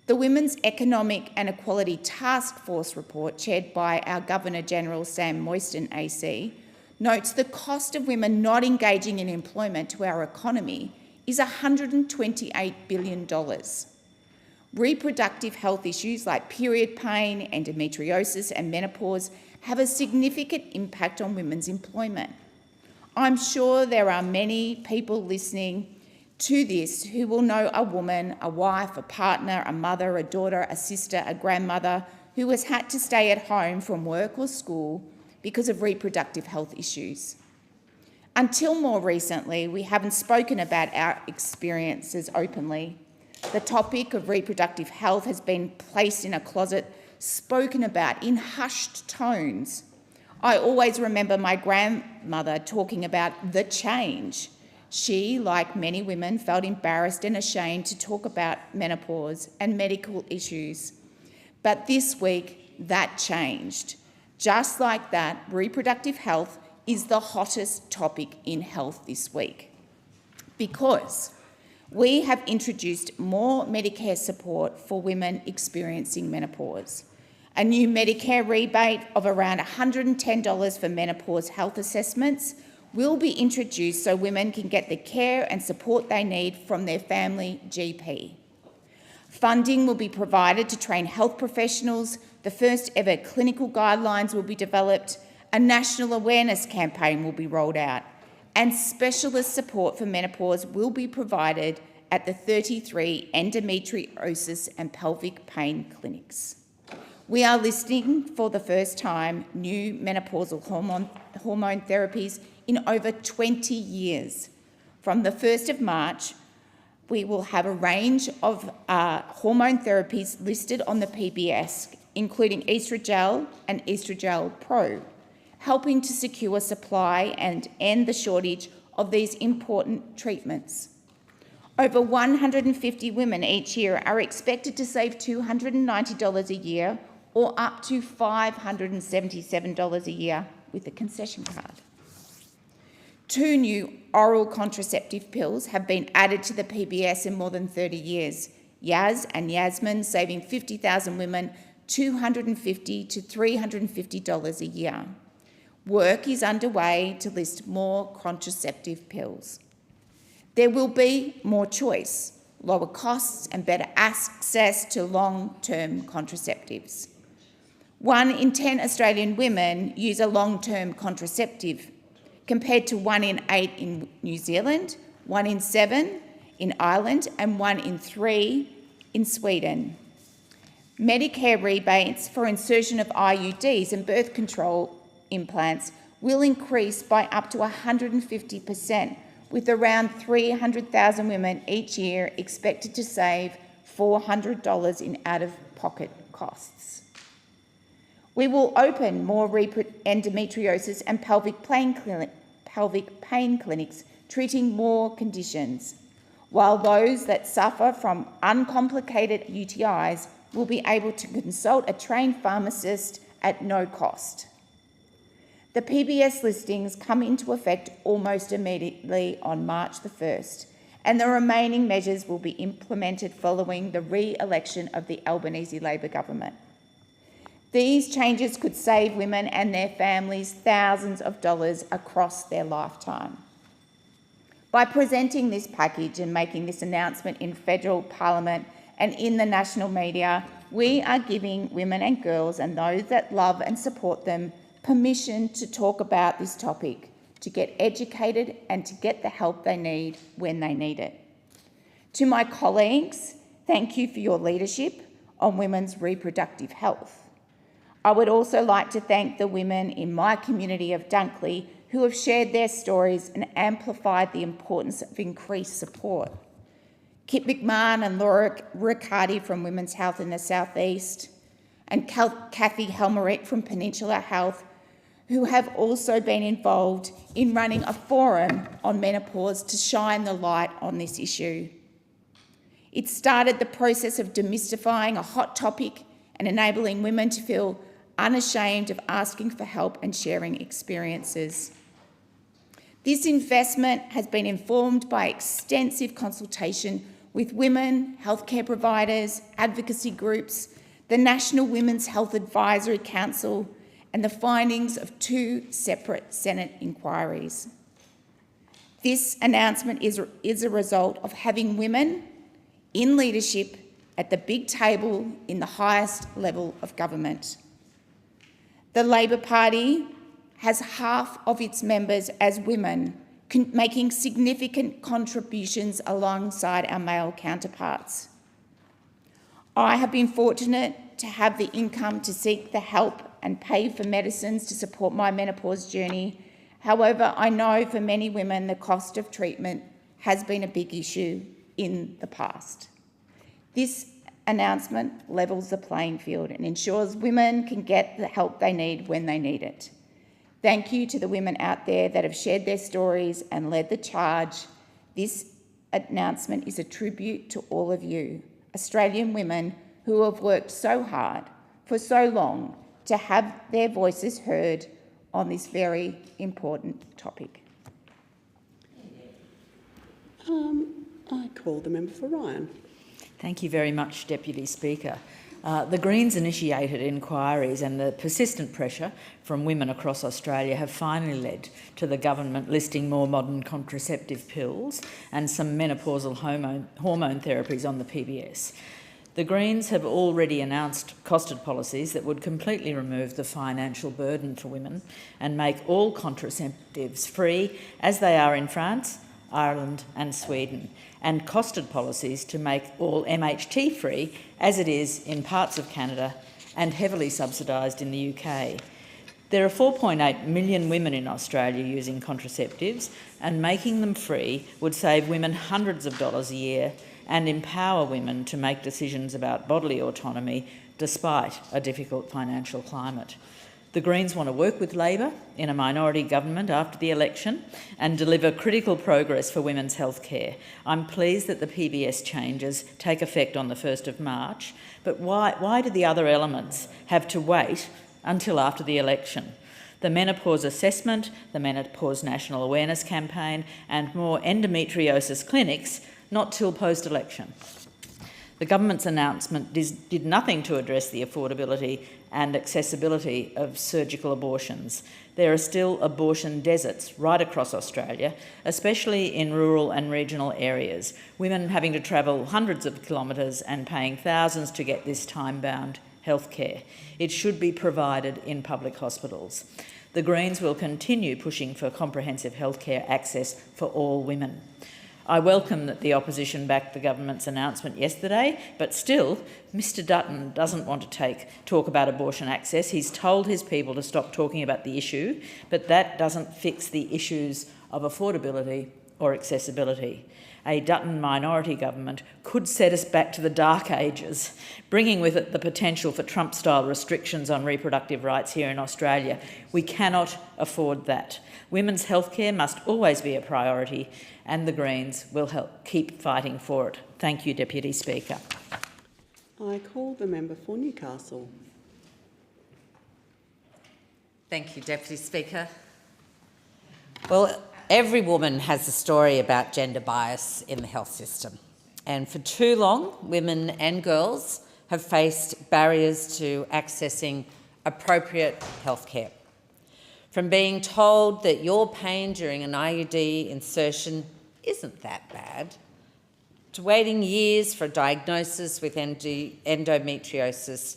The Women's Economic and Equality Task Force report, chaired by our Governor-General Sam Moyston AC, notes the cost of women not engaging in employment to our economy is $128 billion. Reproductive health issues like period pain, endometriosis and menopause have a significant impact on women's employment. I'm sure there are many people listening to this who will know a woman, a wife, a partner, a mother, a daughter, a sister, a grandmother who has had to stay at home from work or school because of reproductive health issues. Until more recently, we haven't spoken about our experiences openly. The topic of reproductive health has been placed in a closet, spoken about in hushed tones. I always remember my grandmother talking about the change. She, like many women, felt embarrassed and ashamed to talk about menopause and medical issues. But this week, that changed. Just like that, reproductive health is the hottest topic in health this week, because we have introduced more Medicare support for women experiencing menopause. A new Medicare rebate of around $110 for menopause health assessments will be introduced so women can get the care and support they need from their family GP. Funding will be provided to train health professionals, the first ever clinical guidelines will be developed, a national awareness campaign will be rolled out, and specialist support for menopause will be provided at the 33 endometriosis and pelvic pain clinics. We are listing for the first time new menopausal hormone therapies in over 20 years. From the 1st of March, we will have a range of hormone therapies listed on the PBS, including Oestrogel and Oestrogel Pro, helping to secure supply and end the shortage of these important treatments. Over 150 women each year are expected to save $290 a year or up to $577 a year with a concession card. 2 new oral contraceptive pills have been added to the PBS in more than 30 years, Yaz and Yasmin, saving 50,000 women $250 to $350 a year. Work is underway to list more contraceptive pills. There will be more choice, lower costs and better access to long-term contraceptives. 1 in 10 Australian women use a long-term contraceptive, compared to 1 in 8 in New Zealand, 1 in 7 in Ireland and 1 in 3 in Sweden. Medicare rebates for insertion of IUDs and birth control implants will increase by up to 150%, with around 300,000 women each year expected to save $400 in out-of-pocket costs. We will open more endometriosis and pelvic pain clinics, treating more conditions, while those that suffer from uncomplicated UTIs will be able to consult a trained pharmacist at no cost. The PBS listings come into effect almost immediately on March the 1st, and the remaining measures will be implemented following the re-election of the Albanese Labor government. These changes could save women and their families thousands of dollars across their lifetime. By presenting this package and making this announcement in federal parliament and in the national media, we are giving women and girls and those that love and support them permission to talk about this topic, to get educated and to get the help they need when they need it. To my colleagues, thank you for your leadership on women's reproductive health. I would also like to thank the women in my community of Dunkley who have shared their stories and amplified the importance of increased support. Kit McMahon and Laura Riccardi from Women's Health in the South East, and Kathy Helmerick from Peninsula Health, who have also been involved in running a forum on menopause to shine the light on this issue. It started the process of demystifying a hot topic and enabling women to feel unashamed of asking for help and sharing experiences. This investment has been informed by extensive consultation with women, healthcare providers, advocacy groups, the National Women's Health Advisory Council, and the findings of 2 separate Senate inquiries. This announcement is a result of having women in leadership at the big table in the highest level of government. The Labor Party has half of its members as women, making significant contributions alongside our male counterparts. I have been fortunate to have the income to seek the help and pay for medicines to support my menopause journey. However, I know for many women the cost of treatment has been a big issue in the past. This announcement levels the playing field and ensures women can get the help they need when they need it. Thank you to the women out there that have shared their stories and led the charge. This announcement is a tribute to all of you, Australian women who have worked so hard for so long to have their voices heard on this very important topic. I call the member for Ryan. Thank you very much, Deputy Speaker. The Greens initiated inquiries and the persistent pressure from women across Australia have finally led to the government listing more modern contraceptive pills and some menopausal hormone therapies on the PBS. The Greens have already announced costed policies that would completely remove the financial burden for women and make all contraceptives free, as they are in France, Ireland and Sweden, and costed policies to make all MHT free, as it is in parts of Canada and heavily subsidised in the UK. There are 4.8 million women in Australia using contraceptives, and making them free would save women hundreds of dollars a year and empower women to make decisions about bodily autonomy despite a difficult financial climate. The Greens want to work with Labor in a minority government after the election and deliver critical progress for women's health care. I'm pleased that the PBS changes take effect on the 1st of March, but why do the other elements have to wait until after the election? The menopause assessment, the menopause national awareness campaign and more endometriosis clinics not till post-election. The government's announcement did nothing to address the affordability and accessibility of surgical abortions. There are still abortion deserts right across Australia, especially in rural and regional areas, women having to travel hundreds of kilometres and paying thousands to get this time-bound health care. It should be provided in public hospitals. The Greens will continue pushing for comprehensive healthcare access for all women. I welcome that the opposition backed the government's announcement yesterday, but still, Mr Dutton doesn't want to talk about abortion access. He's told his people to stop talking about the issue, but that doesn't fix the issues of affordability or accessibility. A Dutton minority government could set us back to the dark ages, bringing with it the potential for Trump-style restrictions on reproductive rights here in Australia. We cannot afford that. Women's healthcare must always be a priority, and the Greens will keep fighting for it. Thank you, Deputy Speaker. I call the member for Newcastle. Thank you, Deputy Speaker. Well, every woman has a story about gender bias in the health system, and for too long, women and girls have faced barriers to accessing appropriate healthcare. From being told that your pain during an IUD insertion isn't that bad, to waiting years for a diagnosis with endometriosis,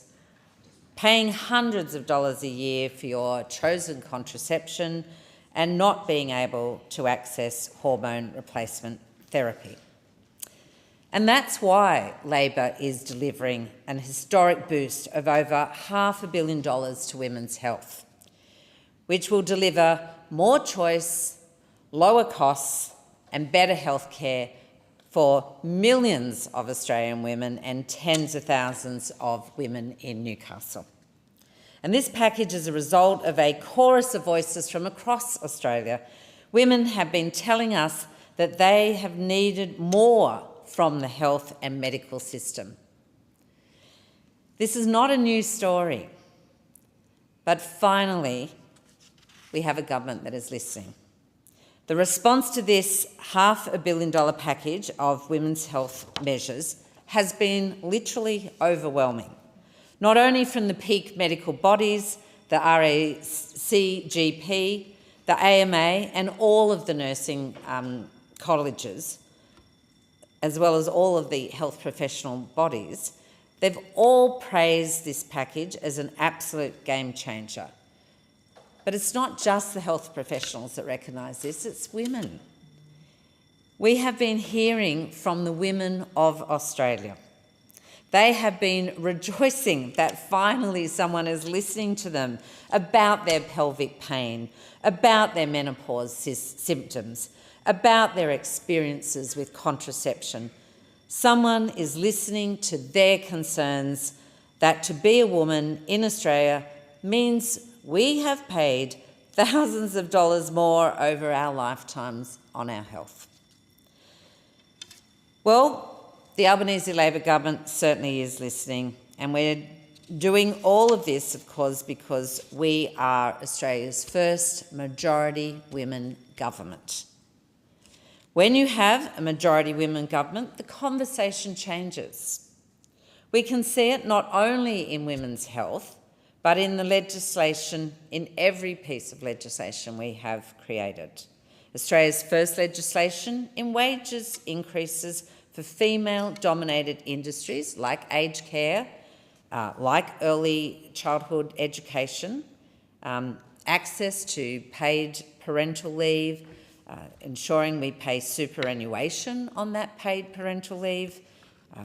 paying hundreds of dollars a year for your chosen contraception, and not being able to access hormone replacement therapy. And that's why Labor is delivering an historic boost of over $500 million to women's health, which will deliver more choice, lower costs and better health care for millions of Australian women and tens of thousands of women in Newcastle. And this package is a result of a chorus of voices from across Australia. Women have been telling us that they have needed more from the health and medical system. This is not a new story, but finally, we have a government that is listening. The response to this $500 million package of women's health measures has been literally overwhelming, not only from the peak medical bodies, the RACGP, the AMA and all of the nursing colleges, as well as all of the health professional bodies. They've all praised this package as an absolute game changer. But it's not just the health professionals that recognise this, it's women. We have been hearing from the women of Australia. They have been rejoicing that finally someone is listening to them about their pelvic pain, about their menopause symptoms, about their experiences with contraception. Someone is listening to their concerns that to be a woman in Australia means we have paid thousands of dollars more over our lifetimes on our health. Well, the Albanese Labor government certainly is listening, and we're doing all of this, of course, because we are Australia's first majority women government. When you have a majority women government, the conversation changes. We can see it not only in women's health, but in the legislation, in every piece of legislation we have created. Australia's first legislation in wages increases for female-dominated industries like aged care, like early childhood education, access to paid parental leave, ensuring we pay superannuation on that paid parental leave,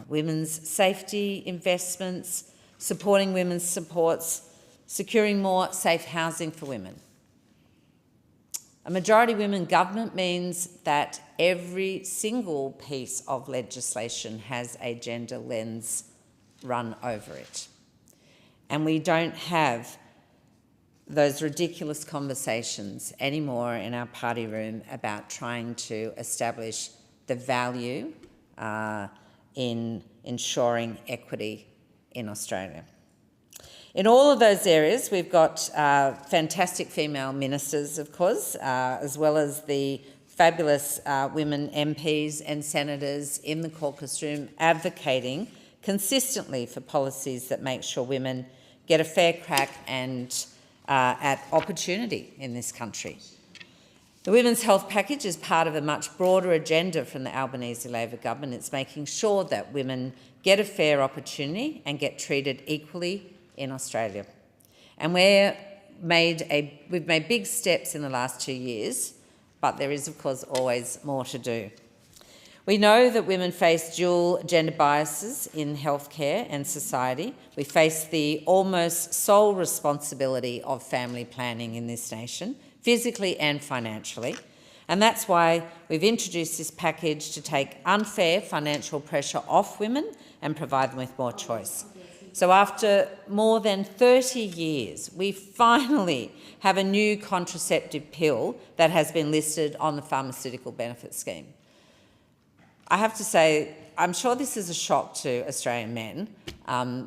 women's safety investments, supporting women's supports, securing more safe housing for women. A majority women government means that every single piece of legislation has a gender lens run over it. And we don't have those ridiculous conversations anymore in our party room about trying to establish the value in ensuring equity in Australia. In all of those areas, we've got fantastic female ministers, of course, as well as the fabulous women MPs and senators in the caucus room advocating consistently for policies that make sure women get a fair crack and at opportunity in this country. The Women's Health Package is part of a much broader agenda from the Albanese Labor government. It's making sure that women get a fair opportunity and get treated equally in Australia. And we've made big steps in the last 2 years, but there is, of course, always more to do. We know that women face dual gender biases in healthcare and society. We face the almost sole responsibility of family planning in this nation, physically and financially. And that's why we've introduced this package to take unfair financial pressure off women and provide them with more choice. So after more than 30 years, we finally have a new contraceptive pill that has been listed on the pharmaceutical benefit scheme. I have to say, I'm sure this is a shock to Australian men,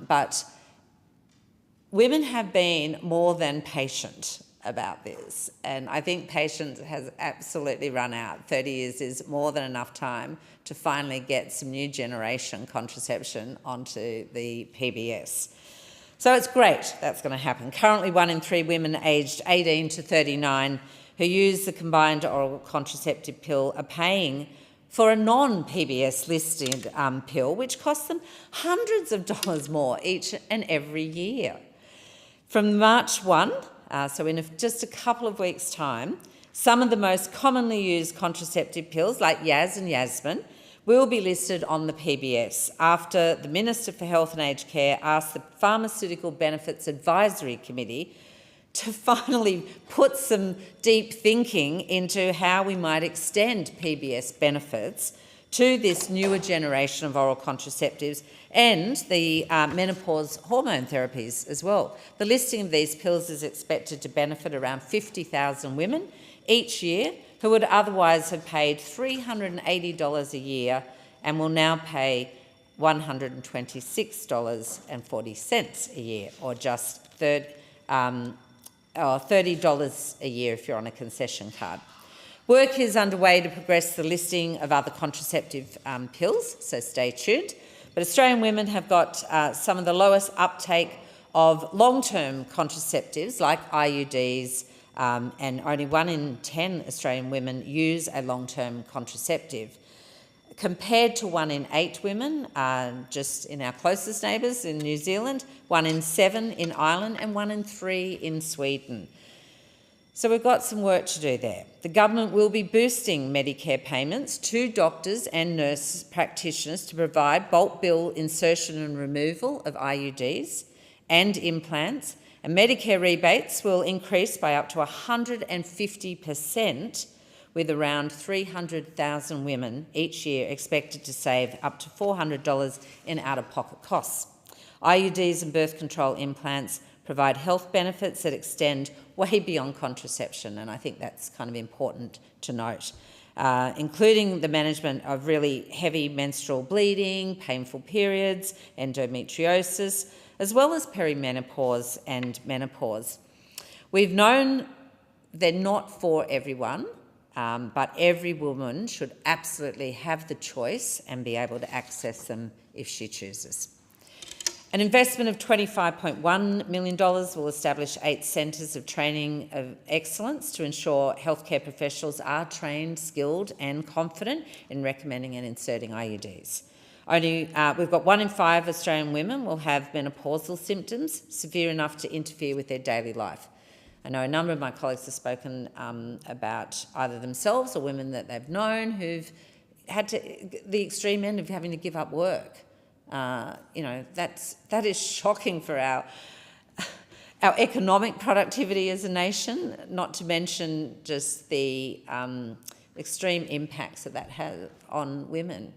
but women have been more than patient about this, and I think patience has absolutely run out. 30 years is more than enough time to finally get some new generation contraception onto the PBS. So it's great that's going to happen. Currently, 1 in 3 women aged 18 to 39 who use the combined oral contraceptive pill are paying for a non-PBS listed pill, which costs them hundreds of dollars more each and every year. From March 1, so in just a couple of weeks' time, some of the most commonly used contraceptive pills, like Yaz and Yasmin, will be listed on the PBS after the Minister for Health and Aged Care asked the Pharmaceutical Benefits Advisory Committee to finally put some deep thinking into how we might extend PBS benefits to this newer generation of oral contraceptives and the menopause hormone therapies as well. The listing of these pills is expected to benefit around 50,000 women each year who would otherwise have paid $380 a year and will now pay $126.40 a year, or just $30 a year if you're on a concession card. Work is underway to progress the listing of other contraceptive pills, so stay tuned. But Australian women have got some of the lowest uptake of long-term contraceptives like IUDs, and only 1 in 10 Australian women use a long-term contraceptive, compared to 1 in 8 women just in our closest neighbours in New Zealand, 1 in 7 in Ireland and 1 in 3 in Sweden. So we've got some work to do there. The government will be boosting Medicare payments to doctors and nurse practitioners to provide bulk bill insertion and removal of IUDs and implants, and Medicare rebates will increase by up to 150%, with around 300,000 women each year expected to save up to $400 in out-of-pocket costs. IUDs and birth control implants provide health benefits that extend way beyond contraception, and I think that's kind of important to note, including the management of really heavy menstrual bleeding, painful periods, endometriosis, as well as perimenopause and menopause. We've known they're not for everyone, but every woman should absolutely have the choice and be able to access them if she chooses. An investment of $25.1 million will establish 8 centres of training of excellence to ensure healthcare professionals are trained, skilled and confident in recommending and inserting IUDs. We've got 1 in 5 Australian women will have menopausal symptoms severe enough to interfere with their daily life. I know a number of my colleagues have spoken about either themselves or women that they've known who've had to the extreme end of having to give up work. That is shocking for our economic productivity as a nation, not to mention just the extreme impacts that has on women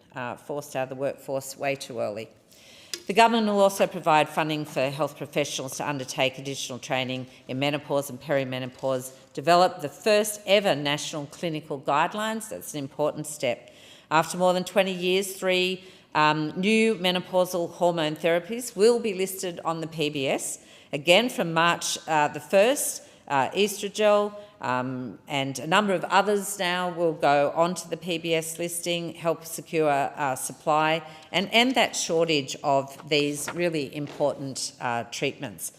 forced out of the workforce way too early. The government will also provide funding for health professionals to undertake additional training in menopause and perimenopause, develop the first ever national clinical guidelines. That's an important step. After more than 20 years, 3 new menopausal hormone therapies will be listed on the PBS. Again, from March the 1st, Oestrogel and a number of others now will go onto the PBS listing, help secure supply and end that shortage of these really important treatments.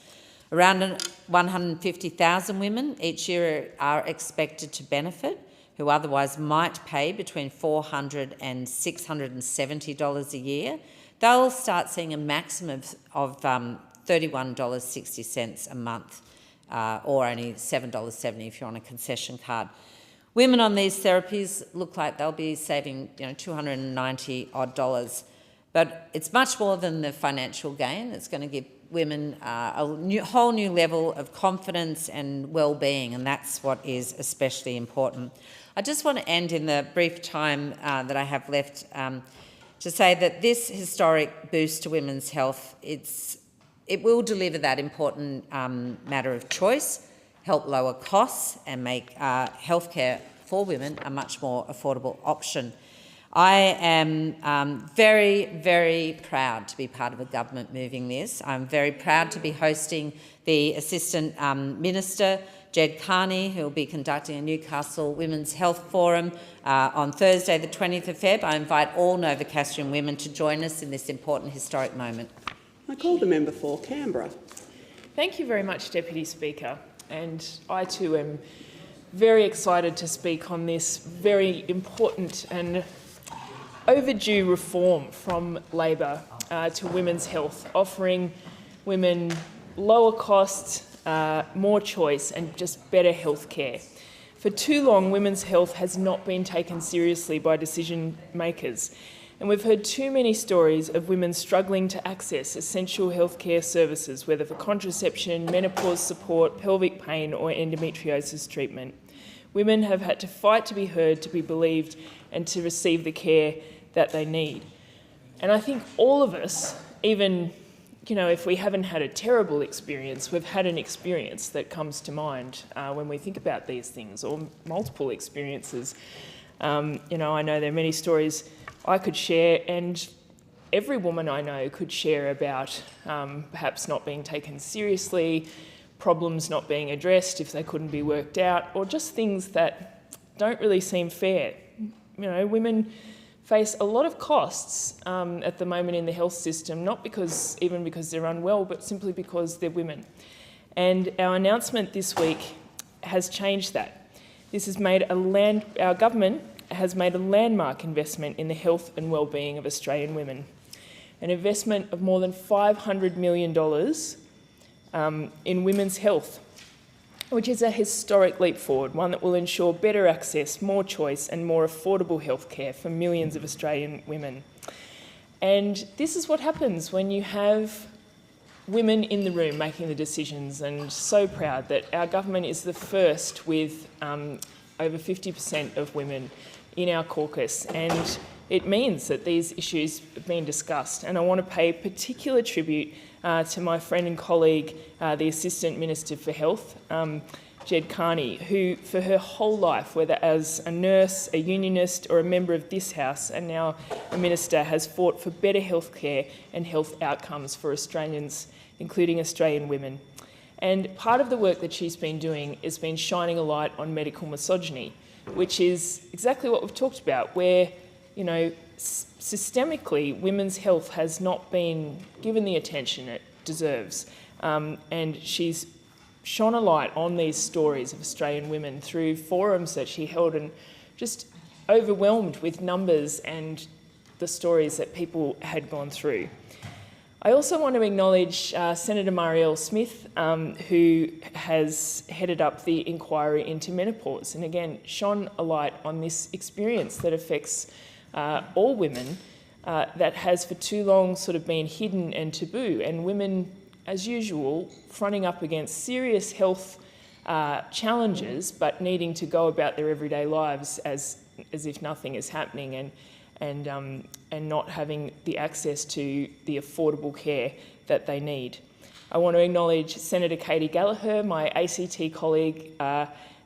Around 150,000 women each year are expected to benefit, who otherwise might pay between $400 and $670 a year. They'll start seeing a maximum of $31.60 a month, or only $7.70 if you're on a concession card. Women on these therapies look like they'll be saving $290 odd. But it's much more than the financial gain. It's going to give women a whole new level of confidence and well-being, and that's what is especially important. I just want to end in the brief time that I have left to say that this historic boost to women's health, it will deliver that important matter of choice, help lower costs and make healthcare for women a much more affordable option. I am very, very proud to be part of a government moving this. I'm very proud to be hosting the Assistant Minister, Jed Carney, who will be conducting a Newcastle Women's Health Forum on Thursday the 20th of Feb. I invite all Novocastrian women to join us in this important historic moment. I call the member for Canberra. Thank you very much, Deputy Speaker. And I too am very excited to speak on this very important and overdue reform from Labor to women's health, offering women lower costs, more choice and just better health care. For too long, women's health has not been taken seriously by decision makers, and we've heard too many stories of women struggling to access essential healthcare services, whether for contraception, menopause support, pelvic pain or endometriosis treatment. Women have had to fight to be heard, to be believed and to receive the care that they need. And I think all of us, even if we haven't had a terrible experience, we've had an experience that comes to mind when we think about these things, or multiple experiences. I know there are many stories I could share, and every woman I know could share about perhaps not being taken seriously, problems not being addressed if they couldn't be worked out, or just things that don't really seem fair. Women face a lot of costs at the moment in the health system, not because they're unwell, but simply because they're women. And our announcement this week has changed that. Our government has made a landmark investment in the health and well-being of Australian women, an investment of more than $500 million in women's health. which is a historic leap forward, one that will ensure better access, more choice and more affordable healthcare for millions of Australian women. And this is what happens when you have women in the room making the decisions, and so proud that our government is the first with over 50% of women in our caucus, and it means that these issues have been discussed. And I want to pay particular tribute to my friend and colleague, the Assistant Minister for Health, Jed Carney, who for her whole life, whether as a nurse, a unionist or a member of this House, and now a minister, has fought for better healthcare and health outcomes for Australians, including Australian women. And part of the work that she's been doing has been shining a light on medical misogyny, which is exactly what we've talked about, where, you know, systemically women's health has not been given the attention it deserves. And she's shone a light on these stories of Australian women through forums that she held, and just overwhelmed with numbers and the stories that people had gone through. I also want to acknowledge Senator Marielle Smith, who has headed up the inquiry into menopause, and again shone a light on this experience that affects all women, that has for too long sort of been hidden and taboo, and women, as usual, fronting up against serious health challenges, but needing to go about their everyday lives as if nothing is happening, and not having the access to the affordable care that they need. I want to acknowledge Senator Katie Gallagher, my ACT colleague,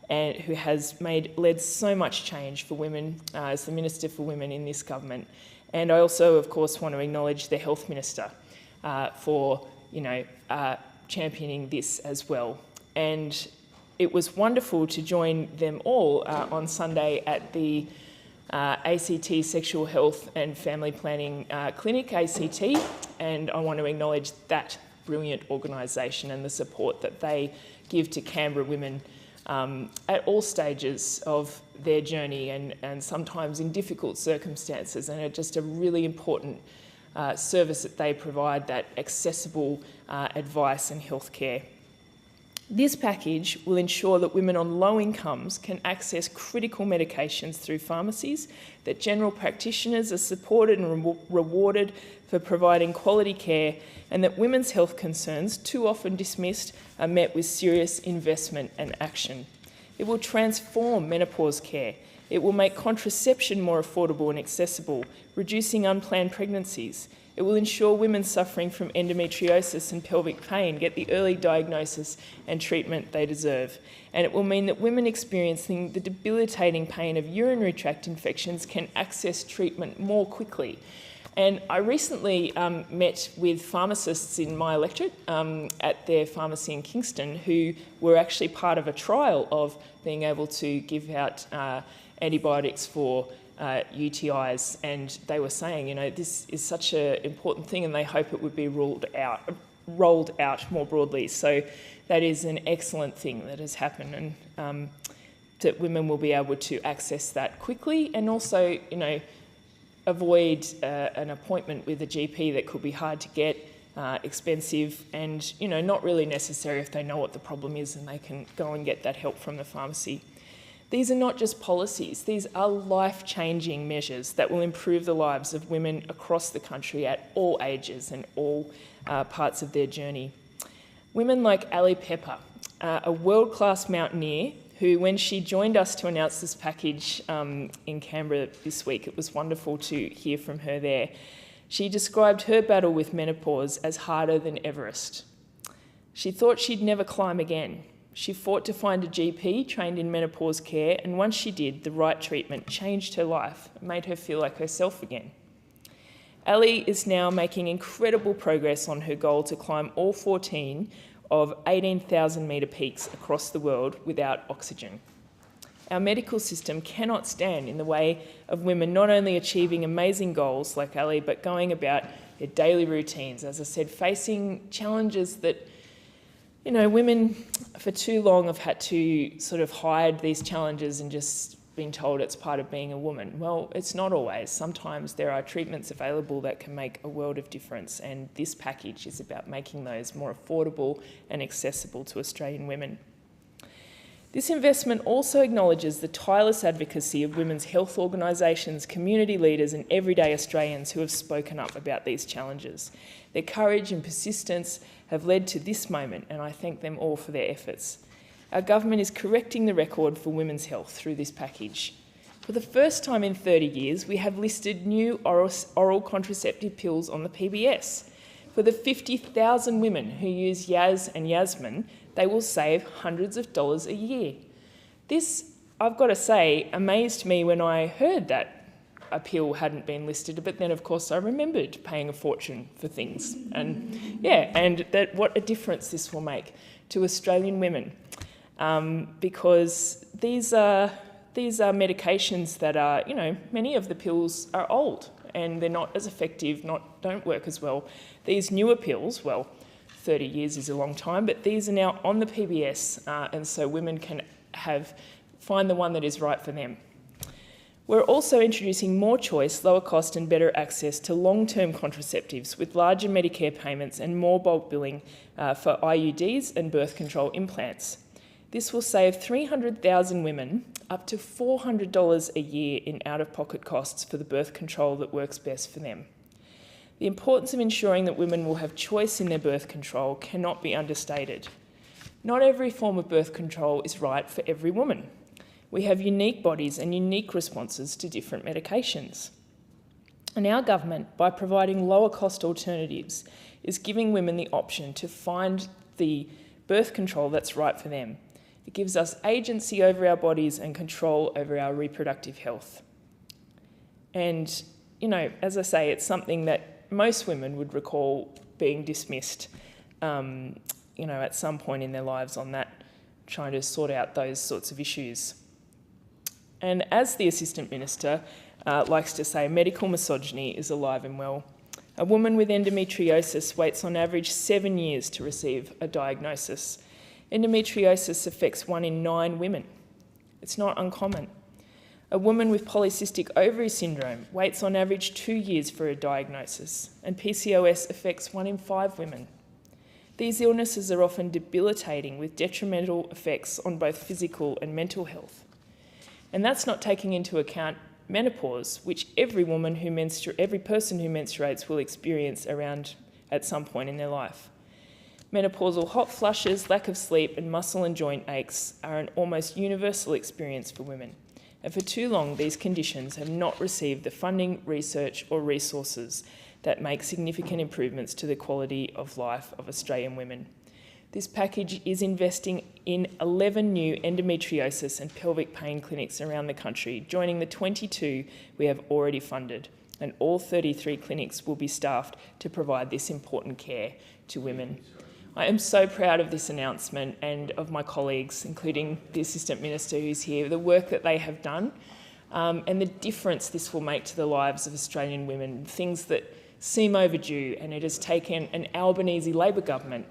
and who has led so much change for women as the Minister for Women in this government. And I also, of course, want to acknowledge the Health Minister for championing this as well. And it was wonderful to join them all on Sunday at the ACT Sexual Health and Family Planning Clinic, ACT, and I want to acknowledge that brilliant organisation and the support that they give to Canberra women at all stages of their journey, and sometimes in difficult circumstances, and are just a really important service that they provide, that accessible advice and healthcare. This package will ensure that women on low incomes can access critical medications through pharmacies, that general practitioners are supported and rewarded for providing quality care, and that women's health concerns, too often dismissed, are met with serious investment and action. It will transform menopause care. It will make contraception more affordable and accessible, reducing unplanned pregnancies. It will ensure women suffering from endometriosis and pelvic pain get the early diagnosis and treatment they deserve. And it will mean that women experiencing the debilitating pain of urinary tract infections can access treatment more quickly. And I recently met with pharmacists in my electorate at their pharmacy in Kingston, who were actually part of a trial of being able to give out antibiotics for UTIs, and they were saying, you know, this is such an important thing, and they hope it would be rolled out more broadly. So that is an excellent thing that has happened, and that women will be able to access that quickly, and also, you know, avoid an appointment with a GP that could be hard to get, expensive, and, you know, not really necessary if they know what the problem is and they can go and get that help from the pharmacy. These are not just policies, these are life-changing measures that will improve the lives of women across the country at all ages and all parts of their journey. Women like Ali Pepper, a world-class mountaineer who, when she joined us to announce this package in Canberra this week, it was wonderful to hear from her there. She described her battle with menopause as harder than Everest. She thought she'd never climb again. She fought to find a GP trained in menopause care, and once she did, the right treatment changed her life and made her feel like herself again. Ali is now making incredible progress on her goal to climb all 14 of 18,000 metre peaks across the world without oxygen. Our medical system cannot stand in the way of women not only achieving amazing goals like Ali, but going about their daily routines, as I said, facing challenges that, you know, women for too long have had to sort of hide these challenges and just been told it's part of being a woman. Well, it's not always. Sometimes there are treatments available that can make a world of difference, and this package is about making those more affordable and accessible to Australian women. This investment also acknowledges the tireless advocacy of women's health organisations, community leaders and everyday Australians who have spoken up about these challenges. Their courage and persistence have led to this moment, and I thank them all for their efforts. Our government is correcting the record for women's health through this package. For the first time in 30 years, we have listed new oral contraceptive pills on the PBS. For the 50,000 women who use Yaz and Yasmin, they will save hundreds of dollars a year. This, I've got to say, amazed me when I heard that a pill hadn't been listed, but then of course I remembered paying a fortune for things. And yeah, and that what a difference this will make to Australian women, because these are medications that are, you know, many of the pills are old and they're not as effective, don't work as well. These newer pills, well, 30 years is a long time, but these are now on the PBS, and so women can find the one that is right for them. We're also introducing more choice, lower cost and better access to long-term contraceptives with larger Medicare payments and more bulk billing for IUDs and birth control implants. This will save 300,000 women up to $400 a year in out-of-pocket costs for the birth control that works best for them. The importance of ensuring that women will have choice in their birth control cannot be understated. Not every form of birth control is right for every woman. We have unique bodies and unique responses to different medications. And our government, by providing lower cost alternatives, is giving women the option to find the birth control that's right for them. It gives us agency over our bodies and control over our reproductive health. And, you know, as I say, it's something that most women would recall being dismissed, you know, at some point in their lives on that, trying to sort out those sorts of issues. And as the Assistant Minister likes to say, medical misogyny is alive and well. A woman with endometriosis waits on average 7 years to receive a diagnosis. Endometriosis affects 1 in 9 women. It's not uncommon. A woman with polycystic ovary syndrome waits on average 2 years for a diagnosis, and PCOS affects 1 in 5 women. These illnesses are often debilitating with detrimental effects on both physical and mental health. And that's not taking into account menopause, which every person who menstruates will experience around at some point in their life. Menopausal hot flushes, lack of sleep, and muscle and joint aches are an almost universal experience for women. And for too long, these conditions have not received the funding, research, or resources that make significant improvements to the quality of life of Australian women. This package is investing in 11 new endometriosis and pelvic pain clinics around the country, joining the 22 we have already funded, and all 33 clinics will be staffed to provide this important care to women. I am so proud of this announcement and of my colleagues, including the Assistant Minister who's here, the work that they have done and the difference this will make to the lives of Australian women, things that seem overdue, and it has taken an Albanese Labor government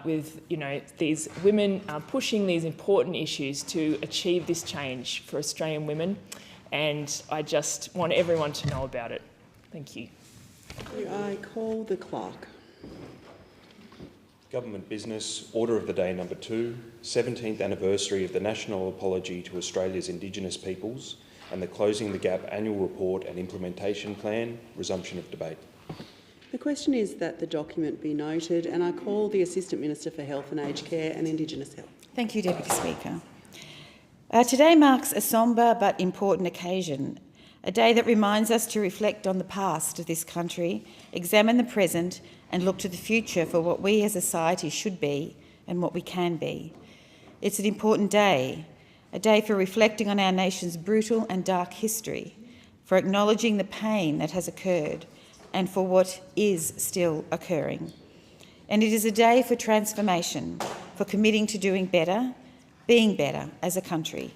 with these women pushing these important issues to achieve this change for Australian women, and I just want everyone to know about it. Thank you. I call the clerk. Government business, order of the day number 2, 17th anniversary of the National Apology to Australia's Indigenous Peoples and the Closing the Gap Annual Report and Implementation Plan, resumption of debate. The question is that the document be noted, and I call the Assistant Minister for Health and Aged Care and Indigenous Health. Thank you, Deputy Speaker. Today marks a sombre but important occasion, a day that reminds us to reflect on the past of this country, examine the present and look to the future for what we as a society should be and what we can be. It's an important day, a day for reflecting on our nation's brutal and dark history, for acknowledging the pain that has occurred and for what is still occurring. And it is a day for transformation, for committing to doing better, being better as a country.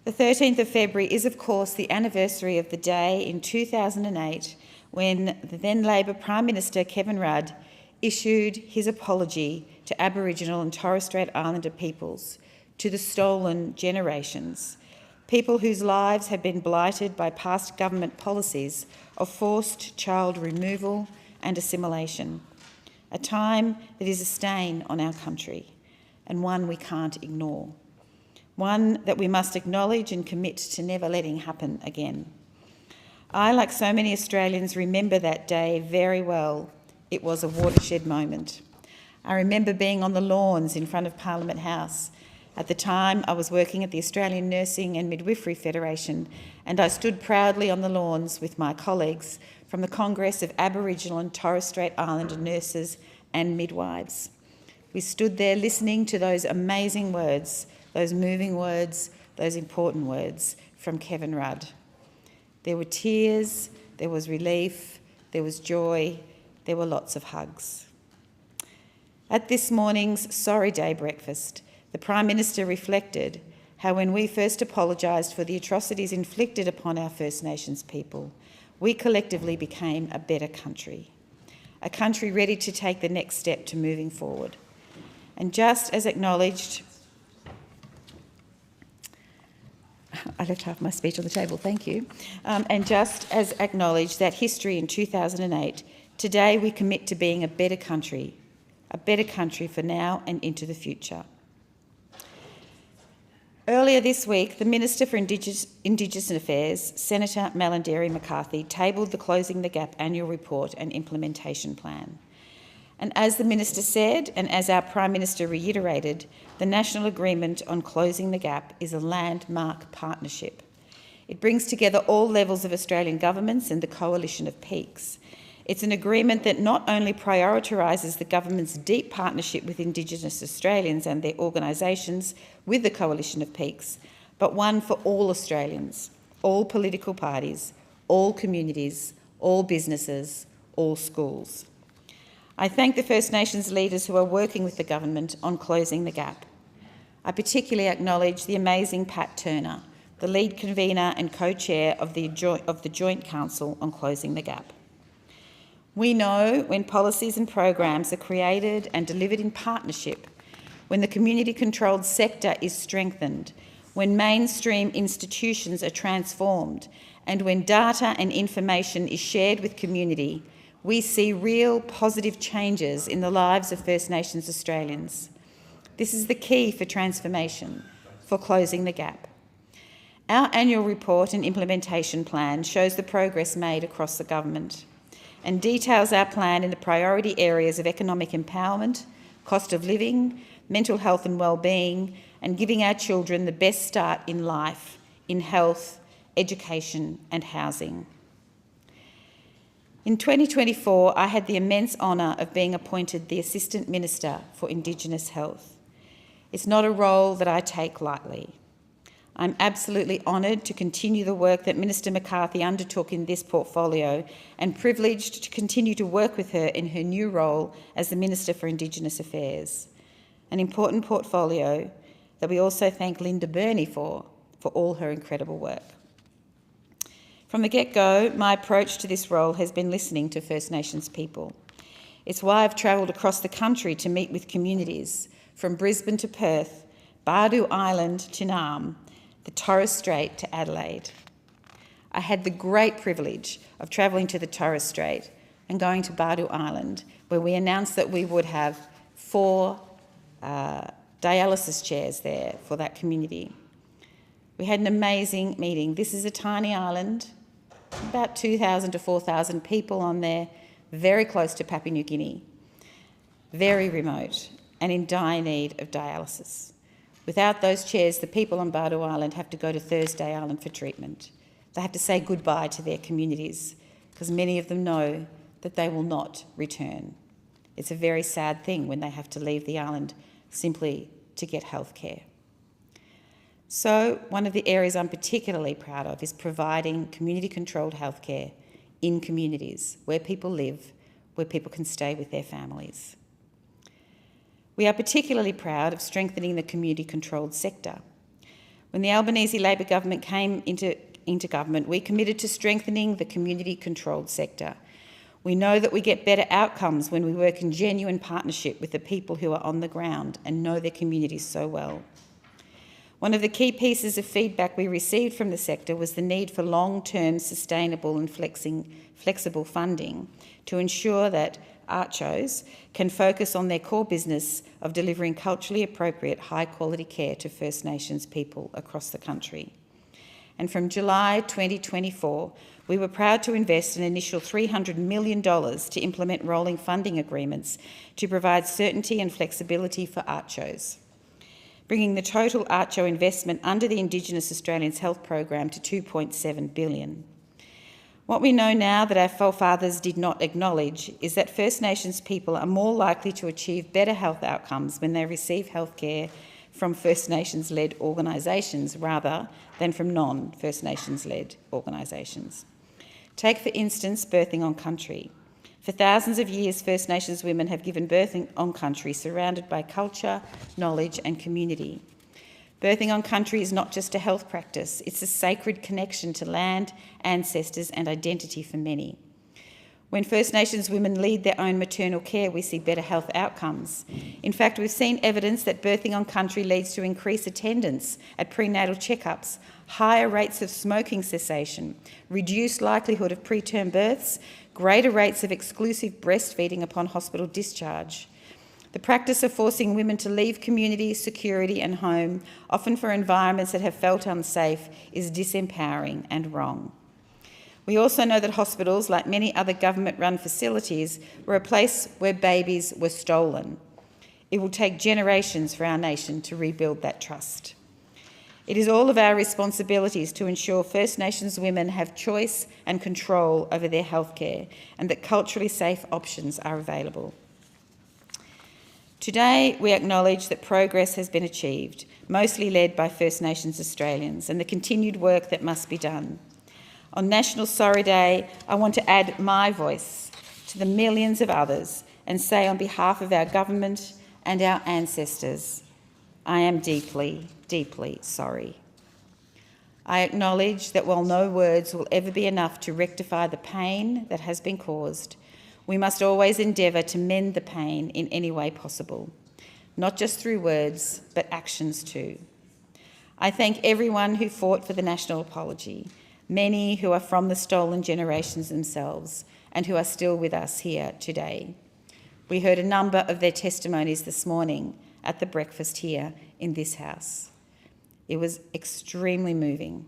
The 13th of February is, of course, the anniversary of the day in 2008 when the then Labor Prime Minister Kevin Rudd issued his apology to Aboriginal and Torres Strait Islander peoples, to the stolen generations, people whose lives have been blighted by past government policies of forced child removal and assimilation, a time that is a stain on our country and one we can't ignore. one that we must acknowledge and commit to never letting happen again. I, like so many Australians, remember that day very well. It was a watershed moment. I remember being on the lawns in front of Parliament House. At the time, I was working at the Australian Nursing and Midwifery Federation, and I stood proudly on the lawns with my colleagues from the Congress of Aboriginal and Torres Strait Islander nurses and midwives. We stood there listening to those amazing words, those moving words, those important words from Kevin Rudd. There were tears, there was relief, there was joy, there were lots of hugs. At this morning's Sorry Day breakfast, the Prime Minister reflected how when we first apologised for the atrocities inflicted upon our First Nations people, we collectively became a better country, a country ready to take the next step to moving forward. And just as acknowledged, I left half my speech on the table, thank you. And just as acknowledged that history in 2008, today we commit to being a better country for now and into the future. Earlier this week, the Minister for Indigenous Affairs, Senator Malarndirri McCarthy, tabled the Closing the Gap annual report and implementation plan. And as the Minister said, and as our Prime Minister reiterated, the National Agreement on Closing the Gap is a landmark partnership. It brings together all levels of Australian governments and the Coalition of Peaks. It's an agreement that not only prioritises the government's deep partnership with Indigenous Australians and their organisations with the Coalition of Peaks, but one for all Australians, all political parties, all communities, all businesses, all schools. I thank the First Nations leaders who are working with the government on closing the gap. I particularly acknowledge the amazing Pat Turner, the lead convener and co-chair of the Joint Council on Closing the Gap. We know when policies and programs are created and delivered in partnership, when the community-controlled sector is strengthened, when mainstream institutions are transformed, and when data and information is shared with community, we see real positive changes in the lives of First Nations Australians. This is the key for transformation, for closing the gap. Our annual report and implementation plan shows the progress made across the government and details our plan in the priority areas of economic empowerment, cost of living, mental health and well-being, and giving our children the best start in life, in health, education and housing. In 2024, I had the immense honour of being appointed the Assistant Minister for Indigenous Health. It's not a role that I take lightly. I'm absolutely honoured to continue the work that Minister McCarthy undertook in this portfolio and privileged to continue to work with her in her new role as the Minister for Indigenous Affairs. An important portfolio that we also thank Linda Burney for all her incredible work. From the get-go, my approach to this role has been listening to First Nations people. It's why I've travelled across the country to meet with communities, from Brisbane to Perth, Bardu Island to Naarm, the Torres Strait to Adelaide. I had the great privilege of travelling to the Torres Strait and going to Bardu Island, where we announced that we would have 4 dialysis chairs there for that community. We had an amazing meeting. This is a tiny island, about 2,000 to 4,000 people on there, very close to Papua New Guinea, very remote and in dire need of dialysis. Without those chairs, the people on Bardu Island have to go to Thursday Island for treatment. They have to say goodbye to their communities because many of them know that they will not return. It's a very sad thing when they have to leave the island simply to get health care. So one of the areas I'm particularly proud of is providing community-controlled healthcare in communities where people live, where people can stay with their families. We are particularly proud of strengthening the community-controlled sector. When the Albanese Labor government came into government, we committed to strengthening the community-controlled sector. We know that we get better outcomes when we work in genuine partnership with the people who are on the ground and know their communities so well. One of the key pieces of feedback we received from the sector was the need for long-term, sustainable and flexible funding to ensure that AUSParliamentLive can focus on their core business of delivering culturally appropriate, high-quality care to First Nations people across the country. And from July 2024, we were proud to invest an initial $300 million to implement rolling funding agreements to provide certainty and flexibility for AUSParliamentLive, bringing the total AUSParliament investment under the Indigenous Australians Health Program to $2.7 billion. What we know now that our forefathers did not acknowledge is that First Nations people are more likely to achieve better health outcomes when they receive healthcare from First Nations-led organisations rather than from non-First Nations-led organisations. Take, for instance, birthing on country. For thousands of years, First Nations women have given birth on country surrounded by culture, knowledge and community. Birthing on country is not just a health practice, it's a sacred connection to land, ancestors and identity for many. When First Nations women lead their own maternal care, we see better health outcomes. In fact, we've seen evidence that birthing on country leads to increased attendance at prenatal checkups, higher rates of smoking cessation, reduced likelihood of preterm births, greater rates of exclusive breastfeeding upon hospital discharge. The practice of forcing women to leave community, security and home, often for environments that have felt unsafe, is disempowering and wrong. We also know that hospitals, like many other government-run facilities, were a place where babies were stolen. It will take generations for our nation to rebuild that trust. It is all of our responsibilities to ensure First Nations women have choice and control over their healthcare and that culturally safe options are available. Today, we acknowledge that progress has been achieved, mostly led by First Nations Australians, and the continued work that must be done. On National Sorry Day, I want to add my voice to the millions of others and say on behalf of our government and our ancestors, I am deeply, deeply sorry. I acknowledge that while no words will ever be enough to rectify the pain that has been caused, we must always endeavour to mend the pain in any way possible, not just through words, but actions too. I thank everyone who fought for the national apology, many who are from the stolen generations themselves and who are still with us here today. We heard a number of their testimonies this morning at the breakfast here in this house. It was extremely moving.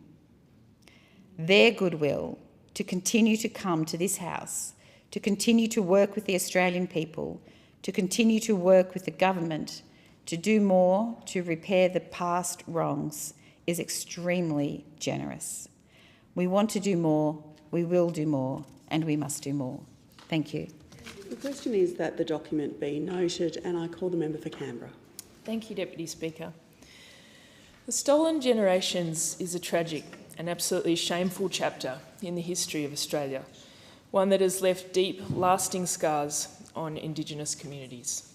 Their goodwill to continue to come to this house, to continue to work with the Australian people, to continue to work with the government, to do more to repair the past wrongs is extremely generous. We want to do more, we will do more, and we must do more. Thank you. The question is that the document be noted, and I call the member for Canberra. Thank you, Deputy Speaker. The Stolen Generations is a tragic and absolutely shameful chapter in the history of Australia, one that has left deep, lasting scars on Indigenous communities.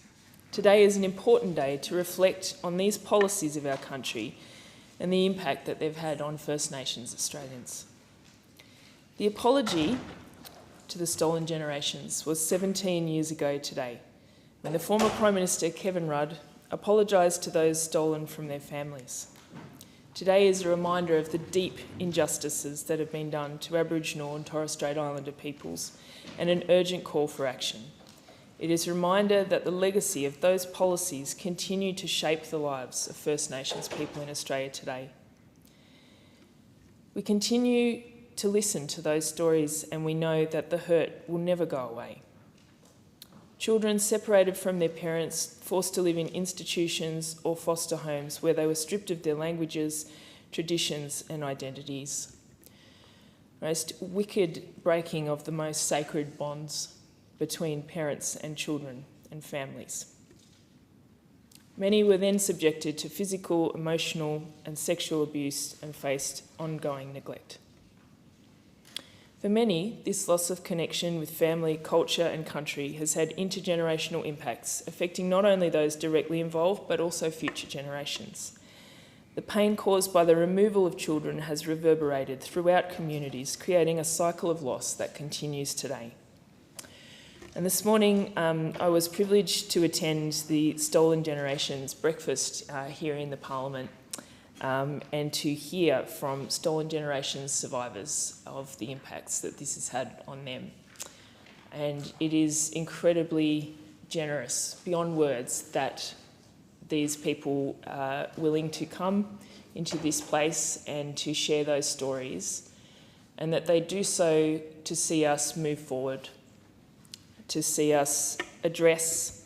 Today is an important day to reflect on these policies of our country and the impact that they've had on First Nations Australians. The apology to the Stolen Generations was 17 years ago today, when the former Prime Minister Kevin Rudd apologised to those stolen from their families. Today is a reminder of the deep injustices that have been done to Aboriginal and Torres Strait Islander peoples and an urgent call for action. It is a reminder that the legacy of those policies continue to shape the lives of First Nations people in Australia today. We continue to listen to those stories and we know that the hurt will never go away. Children separated from their parents, forced to live in institutions or foster homes where they were stripped of their languages, traditions and identities. Most wicked breaking of the most sacred bonds between parents and children and families. Many were then subjected to physical, emotional and sexual abuse and faced ongoing neglect. For many, this loss of connection with family, culture and country has had intergenerational impacts, affecting not only those directly involved, but also future generations. The pain caused by the removal of children has reverberated throughout communities, creating a cycle of loss that continues today. And this morning, I was privileged to attend the Stolen Generations breakfast here in the Parliament. and to hear from Stolen Generations survivors of the impacts that this has had on them. And it is incredibly generous, beyond words, that these people are willing to come into this place and to share those stories, and that they do so to see us move forward, to see us address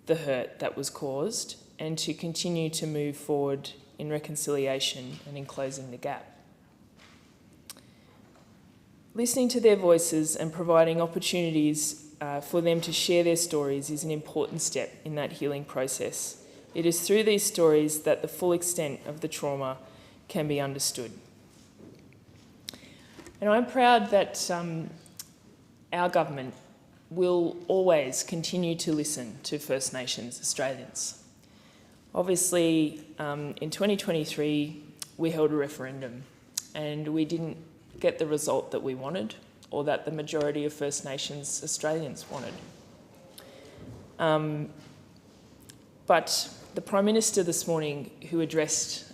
the hurt that was caused, and to continue to move forward in reconciliation and in closing the gap. Listening to their voices and providing opportunities for them to share their stories is an important step in that healing process. It is through these stories that the full extent of the trauma can be understood. And I'm proud that our government will always continue to listen to First Nations Australians. Obviously, in 2023, we held a referendum and we didn't get the result that we wanted or that the majority of First Nations Australians wanted. But the Prime Minister this morning, who addressed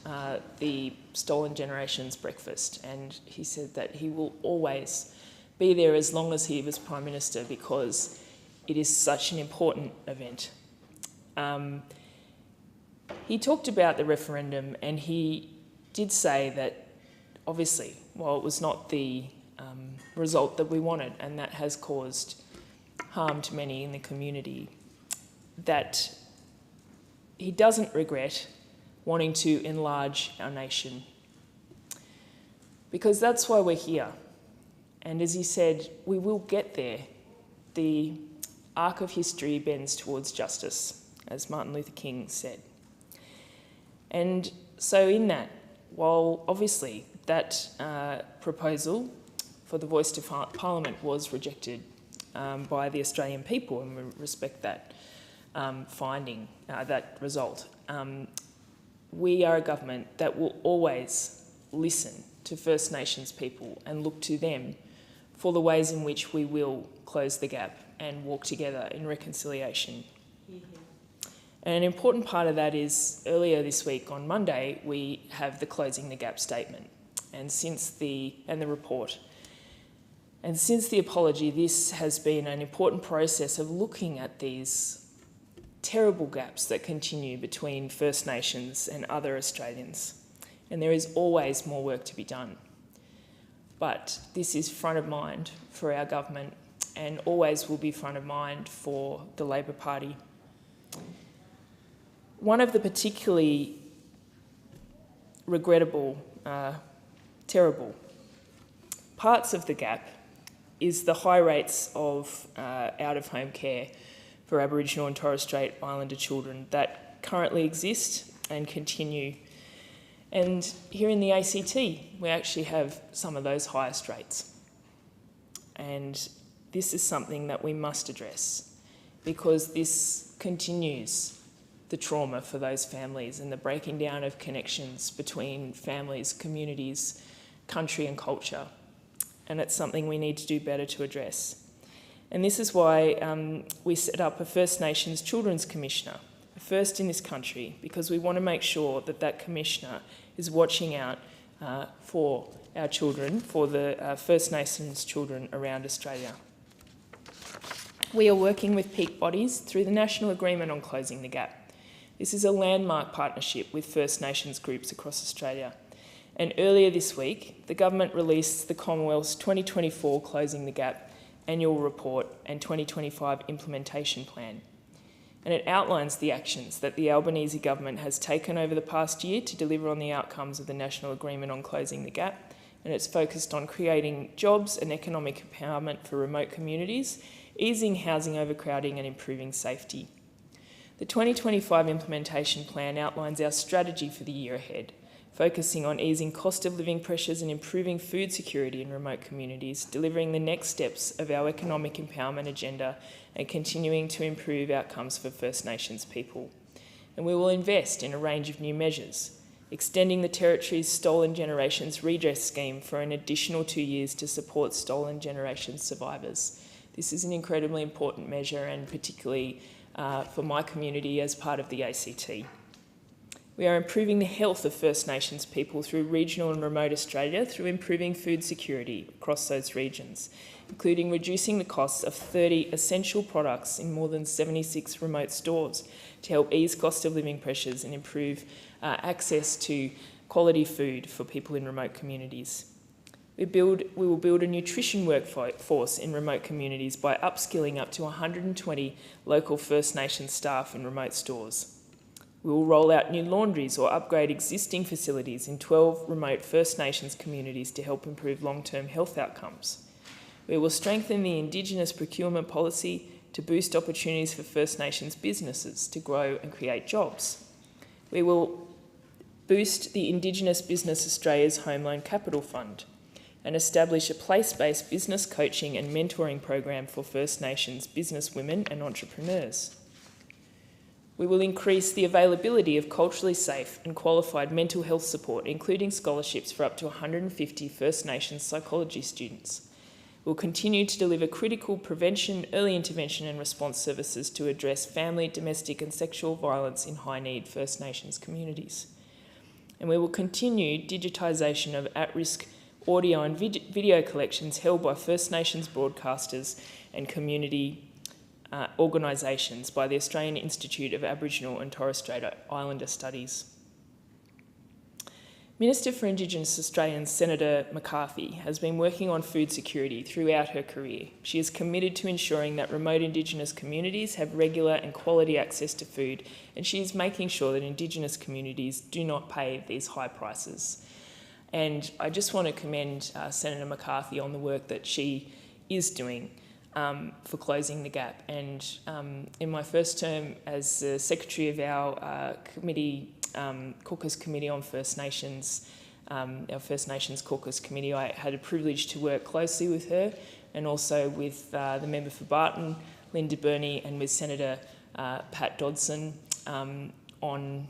the Stolen Generations breakfast, and he said that he will always be there as long as he was Prime Minister because it is such an important event. He talked about the referendum and he did say that obviously, while it was not the result that we wanted and that has caused harm to many in the community, that he doesn't regret wanting to enlarge our nation because that's why we're here. And as he said, we will get there. The arc of history bends towards justice, as Martin Luther King said. And so in that, while obviously that proposal for the voice to Parliament was rejected by the Australian people, and we respect that finding, that result, we are a government that will always listen to First Nations people and look to them for the ways in which we will close the gap and walk together in reconciliation. And an important part of that is earlier this week on Monday, we have the Closing the Gap statement and the report. And since the apology, this has been an important process of looking at these terrible gaps that continue between First Nations and other Australians. And there is always more work to be done. But this is front of mind for our government and always will be front of mind for the Labor Party. One of the particularly regrettable, terrible parts of the gap is the high rates of out-of-home care for Aboriginal and Torres Strait Islander children that currently exist and continue. And here in the ACT, we actually have some of those highest rates. And this is something that we must address because this continues the trauma for those families and the breaking down of connections between families, communities, country and culture. And it's something we need to do better to address. And this is why we set up a First Nations Children's Commissioner, a first in this country, because we want to make sure that that Commissioner is watching out for our children, for the First Nations children around Australia. We are working with peak bodies through the National Agreement on Closing the Gap. This is a landmark partnership with First Nations groups across Australia. And earlier this week, the government released the Commonwealth's 2024 Closing the Gap annual report and 2025 implementation plan. And it outlines the actions that the Albanese government has taken over the past year to deliver on the outcomes of the National Agreement on Closing the Gap. And it's focused on creating jobs and economic empowerment for remote communities, easing housing overcrowding and improving safety. The 2025 implementation plan outlines our strategy for the year ahead, focusing on easing cost of living pressures and improving food security in remote communities, delivering the next steps of our economic empowerment agenda and continuing to improve outcomes for First Nations people. And we will invest in a range of new measures, extending the Territory's Stolen Generations Redress Scheme for an additional 2 years to support Stolen Generations survivors. This is an incredibly important measure and particularly for my community as part of the ACT. We are improving the health of First Nations people through regional and remote Australia through improving food security across those regions, including reducing the costs of 30 essential products in more than 76 remote stores to help ease cost of living pressures and improve access to quality food for people in remote communities. We will build a nutrition workforce in remote communities by upskilling up to 120 local First Nations staff in remote stores. We will roll out new laundries or upgrade existing facilities in 12 remote First Nations communities to help improve long-term health outcomes. We will strengthen the Indigenous procurement policy to boost opportunities for First Nations businesses to grow and create jobs. We will boost the Indigenous Business Australia's Home Loan Capital Fund and establish a place-based business coaching and mentoring program for First Nations businesswomen and entrepreneurs. We will increase the availability of culturally safe and qualified mental health support, including scholarships for up to 150 First Nations psychology students. We'll continue to deliver critical prevention, early intervention and response services to address family, domestic and sexual violence in high-need First Nations communities. And we will continue digitisation of at-risk audio and video collections held by First Nations broadcasters and community organisations by the Australian Institute of Aboriginal and Torres Strait Islander Studies. Minister for Indigenous Australians Senator McCarthy has been working on food security throughout her career. She is committed to ensuring that remote Indigenous communities have regular and quality access to food, and she is making sure that Indigenous communities do not pay these high prices. And I just want to commend Senator McCarthy on the work that she is doing for closing the gap. And in my first term as the secretary of our caucus committee on First Nations, our First Nations caucus committee, I had a privilege to work closely with her and also with the member for Barton, Linda Burney, and with Senator Pat Dodson on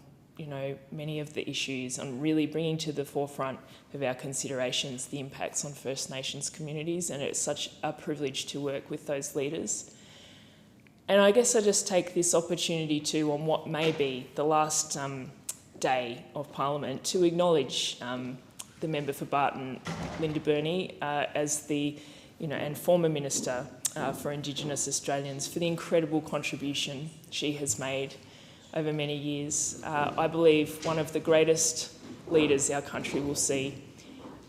many of the issues, on really bringing to the forefront of our considerations the impacts on First Nations communities, and it's such a privilege to work with those leaders. And I guess I just take this opportunity to, on what may be the last day of Parliament, to acknowledge the member for Barton, Linda Burney, as the and former Minister for Indigenous Australians, for the incredible contribution she has made over many years. I believe one of the greatest leaders our country will see.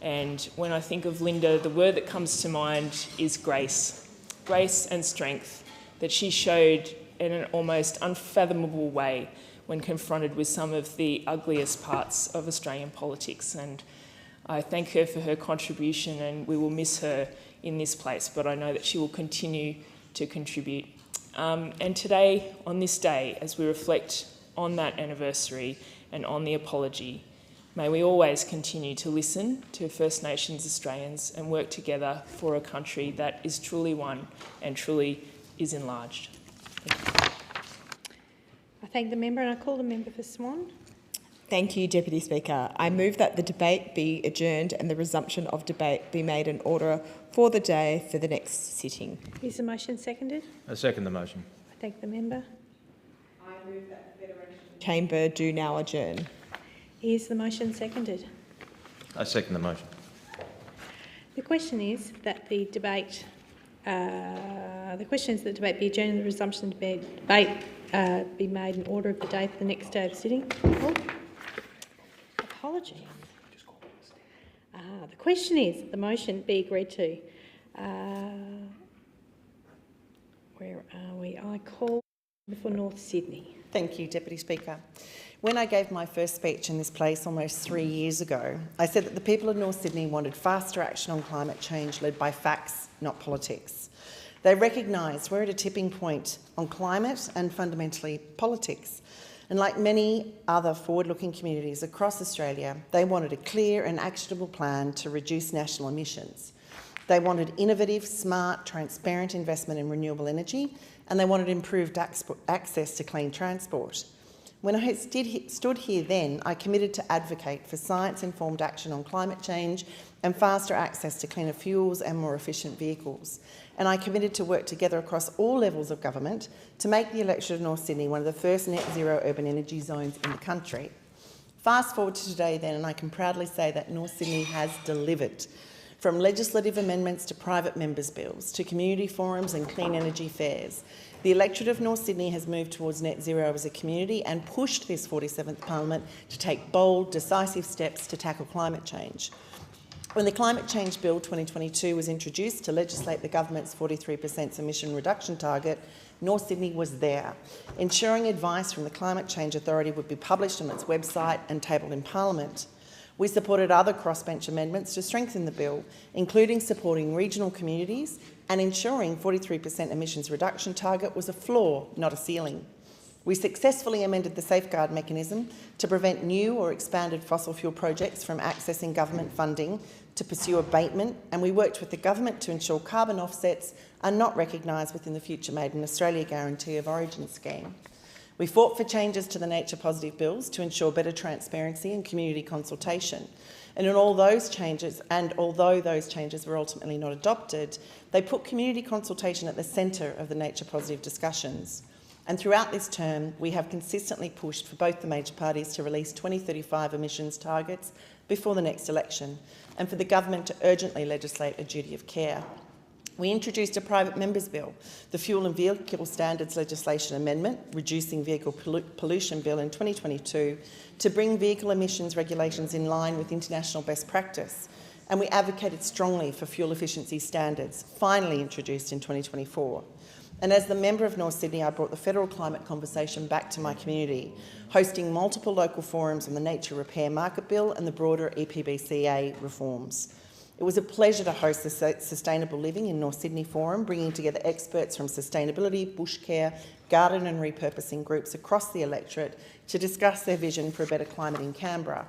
And when I think of Linda, the word that comes to mind is grace. Grace and strength that she showed in an almost unfathomable way when confronted with some of the ugliest parts of Australian politics. And I thank her for her contribution, and we will miss her in this place, but I know that she will continue to contribute. And today, on this day, as we reflect on that anniversary and on the apology, may we always continue to listen to First Nations Australians and work together for a country that is truly one and truly is enlarged. Thank you. I thank the member, and I call the member for Swan. Thank you, Deputy Speaker. I move that the debate be adjourned and the resumption of debate be made in order for the day for the next sitting. Is the motion seconded? I second the motion. I thank the member. I move that the Federation Chamber do now adjourn. Is the motion seconded? I second the motion. The question is that the debate be adjourned and the resumption of debate be made in order of the day for the next day of sitting. Oh. Apologies. The question is that the motion be agreed to. Where are we? I call for North Sydney. Thank you, Deputy Speaker. When I gave my first speech in this place almost 3 years ago, I said that the people of North Sydney wanted faster action on climate change led by facts, not politics. They recognise we're at a tipping point on climate and fundamentally politics. And like many other forward-looking communities across Australia, they wanted a clear and actionable plan to reduce national emissions. They wanted innovative, smart, transparent investment in renewable energy, and they wanted improved access to clean transport. When I stood here then, I committed to advocate for science-informed action on climate change and faster access to cleaner fuels and more efficient vehicles. And I committed to work together across all levels of government to make the electorate of North Sydney one of the first net zero urban energy zones in the country. Fast forward to today then, and I can proudly say that North Sydney has delivered. From legislative amendments to private members' bills, to community forums and clean energy fairs, the electorate of North Sydney has moved towards net zero as a community and pushed this 47th Parliament to take bold, decisive steps to tackle climate change. When the Climate Change Bill 2022 was introduced to legislate the government's 43% emission reduction target, North Sydney was there, ensuring advice from the Climate Change Authority would be published on its website and tabled in Parliament. We supported other crossbench amendments to strengthen the bill, including supporting regional communities and ensuring 43% emissions reduction target was a floor, not a ceiling. We successfully amended the safeguard mechanism to prevent new or expanded fossil fuel projects from accessing government funding to pursue abatement, and we worked with the government to ensure carbon offsets are not recognised within the Future Made in Australia Guarantee of Origin scheme. We fought for changes to the nature positive bills to ensure better transparency and community consultation. And in all those changes, and although those changes were ultimately not adopted, they put community consultation at the centre of the nature positive discussions. And throughout this term, we have consistently pushed for both the major parties to release 2035 emissions targets before the next election, and for the government to urgently legislate a duty of care. We introduced a private members' bill, the Fuel and Vehicle Standards Legislation Amendment, Reducing Vehicle Pollution Bill in 2022, to bring vehicle emissions regulations in line with international best practice. And we advocated strongly for fuel efficiency standards, finally introduced in 2024. And as the member of North Sydney, I brought the federal climate conversation back to my community, hosting multiple local forums on the Nature Repair Market Bill and the broader EPBCA reforms. It was a pleasure to host the Sustainable Living in North Sydney Forum, bringing together experts from sustainability, bush care, garden and repurposing groups across the electorate to discuss their vision for a better climate in Canberra,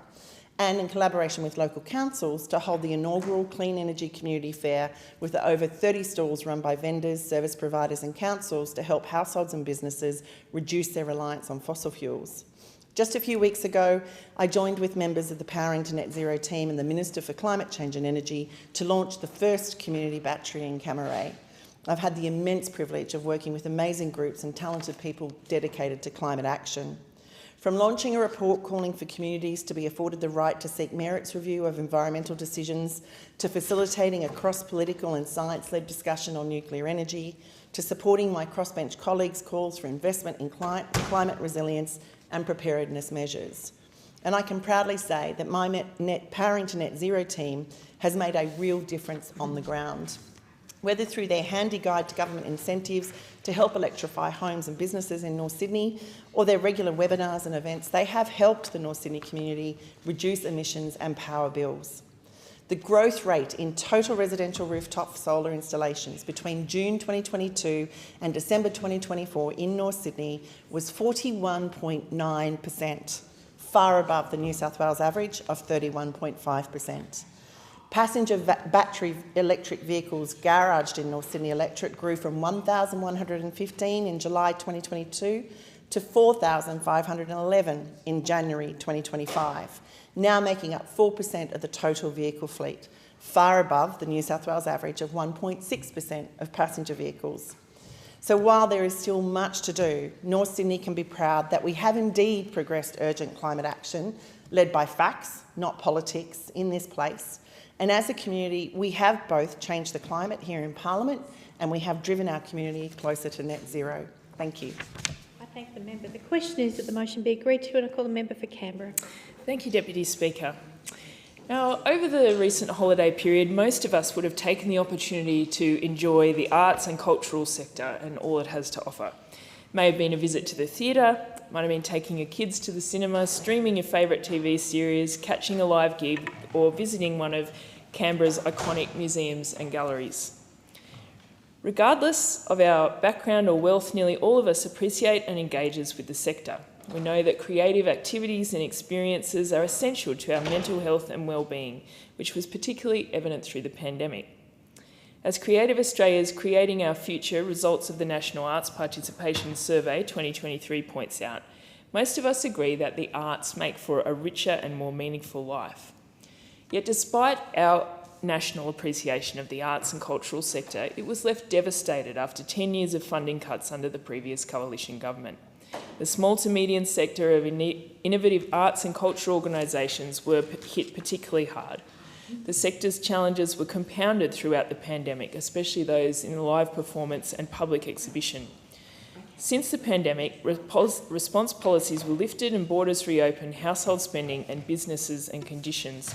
and in collaboration with local councils to hold the inaugural Clean Energy Community Fair with over 30 stalls run by vendors, service providers and councils to help households and businesses reduce their reliance on fossil fuels. Just a few weeks ago, I joined with members of the Powering to Net Zero team and the Minister for Climate Change and Energy to launch the first community battery in Camaray. I've had the immense privilege of working with amazing groups and talented people dedicated to climate action. From launching a report calling for communities to be afforded the right to seek merits review of environmental decisions, to facilitating a cross-political and science-led discussion on nuclear energy, to supporting my crossbench colleagues' calls for investment in climate resilience and preparedness measures. And I can proudly say that my Powering to Net Zero team has made a real difference on the ground. Whether through their handy guide to government incentives to help electrify homes and businesses in North Sydney, or their regular webinars and events, they have helped the North Sydney community reduce emissions and power bills. The growth rate in total residential rooftop solar installations between June 2022 and December 2024 in North Sydney was 41.9%, far above the New South Wales average of 31.5%. Passenger battery electric vehicles garaged in North Sydney electorate grew from 1,115 in July 2022 to 4,511 in January 2025, now making up 4% of the total vehicle fleet, far above the New South Wales average of 1.6% of passenger vehicles. So while there is still much to do, North Sydney can be proud that we have indeed progressed urgent climate action, led by facts, not politics, in this place. And as a community, we have both changed the climate here in Parliament and we have driven our community closer to net zero. Thank you. I thank the member. The question is that the motion be agreed to, and I call the member for Canberra. Thank you, Deputy Speaker. Now, over the recent holiday period, most of us would have taken the opportunity to enjoy the arts and cultural sector and all it has to offer. May have been a visit to the theatre, might have been taking your kids to the cinema, streaming your favourite TV series, catching a live gig, or visiting one of Canberra's iconic museums and galleries. Regardless of our background or wealth, nearly all of us appreciate and engages with the sector. We know that creative activities and experiences are essential to our mental health and well-being, which was particularly evident through the pandemic. As Creative Australia's Creating Our Future results of the National Arts Participation Survey 2023 points out, most of us agree that the arts make for a richer and more meaningful life. Yet despite our national appreciation of the arts and cultural sector, it was left devastated after 10 years of funding cuts under the previous coalition government. The small to medium sector of innovative arts and cultural organisations were hit particularly hard. The sector's challenges were compounded throughout the pandemic, especially those in live performance and public exhibition. Since the pandemic, response policies were lifted and borders reopened, household spending and business conditions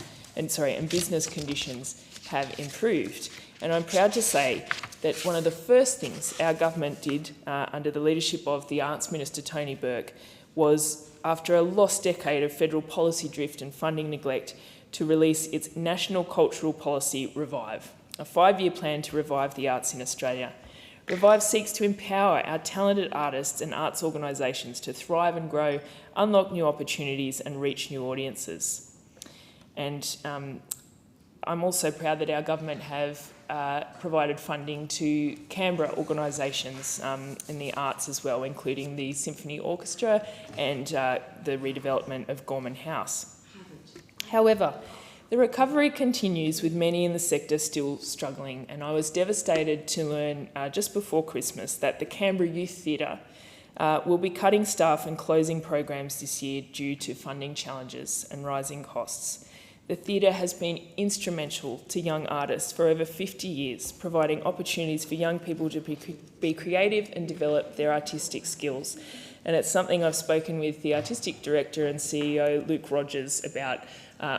have improved. And I'm proud to say that one of the first things our government did under the leadership of the Arts Minister Tony Burke was, after a lost decade of federal policy drift and funding neglect, to release its National Cultural Policy Revive, a 5-year plan to revive the arts in Australia. Revive seeks to empower our talented artists and arts organisations to thrive and grow, unlock new opportunities and reach new audiences. And I'm also proud that our government have provided funding to Canberra organisations in the arts as well, including the Symphony Orchestra and the redevelopment of Gorman House. However, the recovery continues with many in the sector still struggling, and I was devastated to learn just before Christmas that the Canberra Youth Theatre will be cutting staff and closing programs this year due to funding challenges and rising costs. The theatre has been instrumental to young artists for over 50 years, providing opportunities for young people to be creative and develop their artistic skills. And it's something I've spoken with the artistic director and CEO, Luke Rogers, about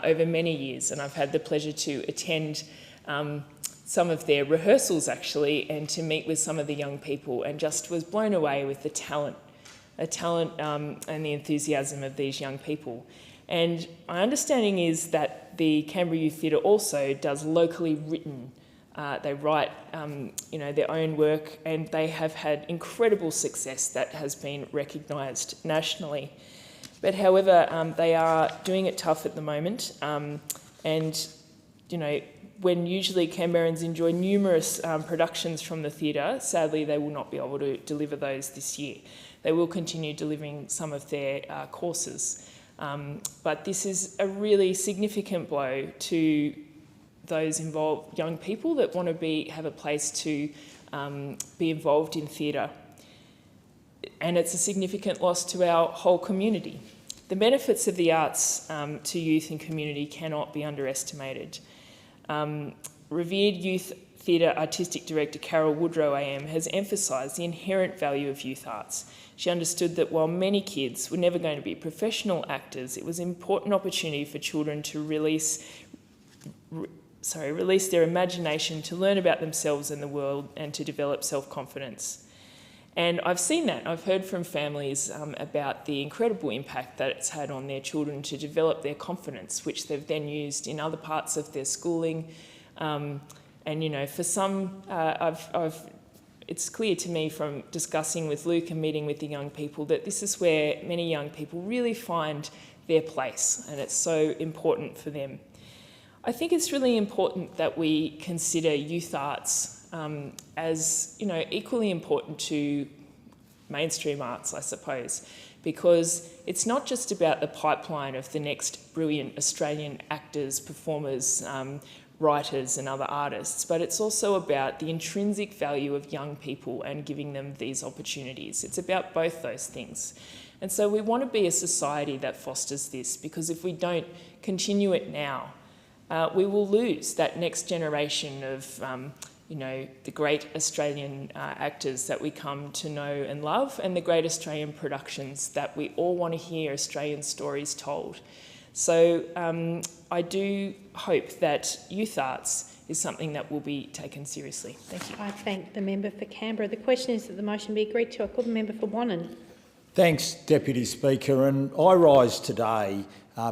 over many years, and I've had the pleasure to attend some of their rehearsals actually, and to meet with some of the young people, and just was blown away with the talent and the enthusiasm of these young people. And my understanding is that the Canberra Youth Theatre also does locally written. They write, their own work, and they have had incredible success that has been recognised nationally. But however, they are doing it tough at the moment, and when usually Canberrans enjoy numerous productions from the theatre, sadly they will not be able to deliver those this year. They will continue delivering some of their courses, but this is a really significant blow to those involved, young people that want to have a place to be involved in theatre. And it's a significant loss to our whole community. The benefits of the arts to youth and community cannot be underestimated. Revered Youth Theatre Artistic Director Carol Woodrow AM has emphasised the inherent value of youth arts. She understood that while many kids were never going to be professional actors, it was an important opportunity for children to release their imagination, to learn about themselves and the world, and to develop self-confidence. And I've seen that. I've heard from families about the incredible impact that it's had on their children to develop their confidence, which they've then used in other parts of their schooling. For some, it's clear to me from discussing with Luke and meeting with the young people that this is where many young people really find their place, and it's so important for them. I think it's really important that we consider youth arts as equally important to mainstream arts, I suppose, because it's not just about the pipeline of the next brilliant Australian actors, performers, writers and other artists, but it's also about the intrinsic value of young people and giving them these opportunities. It's about both those things. And so we want to be a society that fosters this, because if we don't continue it now, we will lose that next generation of the great Australian actors that we come to know and love, and the great Australian productions that we all want to hear Australian stories told. So I do hope that youth arts is something that will be taken seriously. Thank you. I thank the member for Canberra. The question is that the motion be agreed to. I call the member for Wannon. Thanks, Deputy Speaker. And I rise today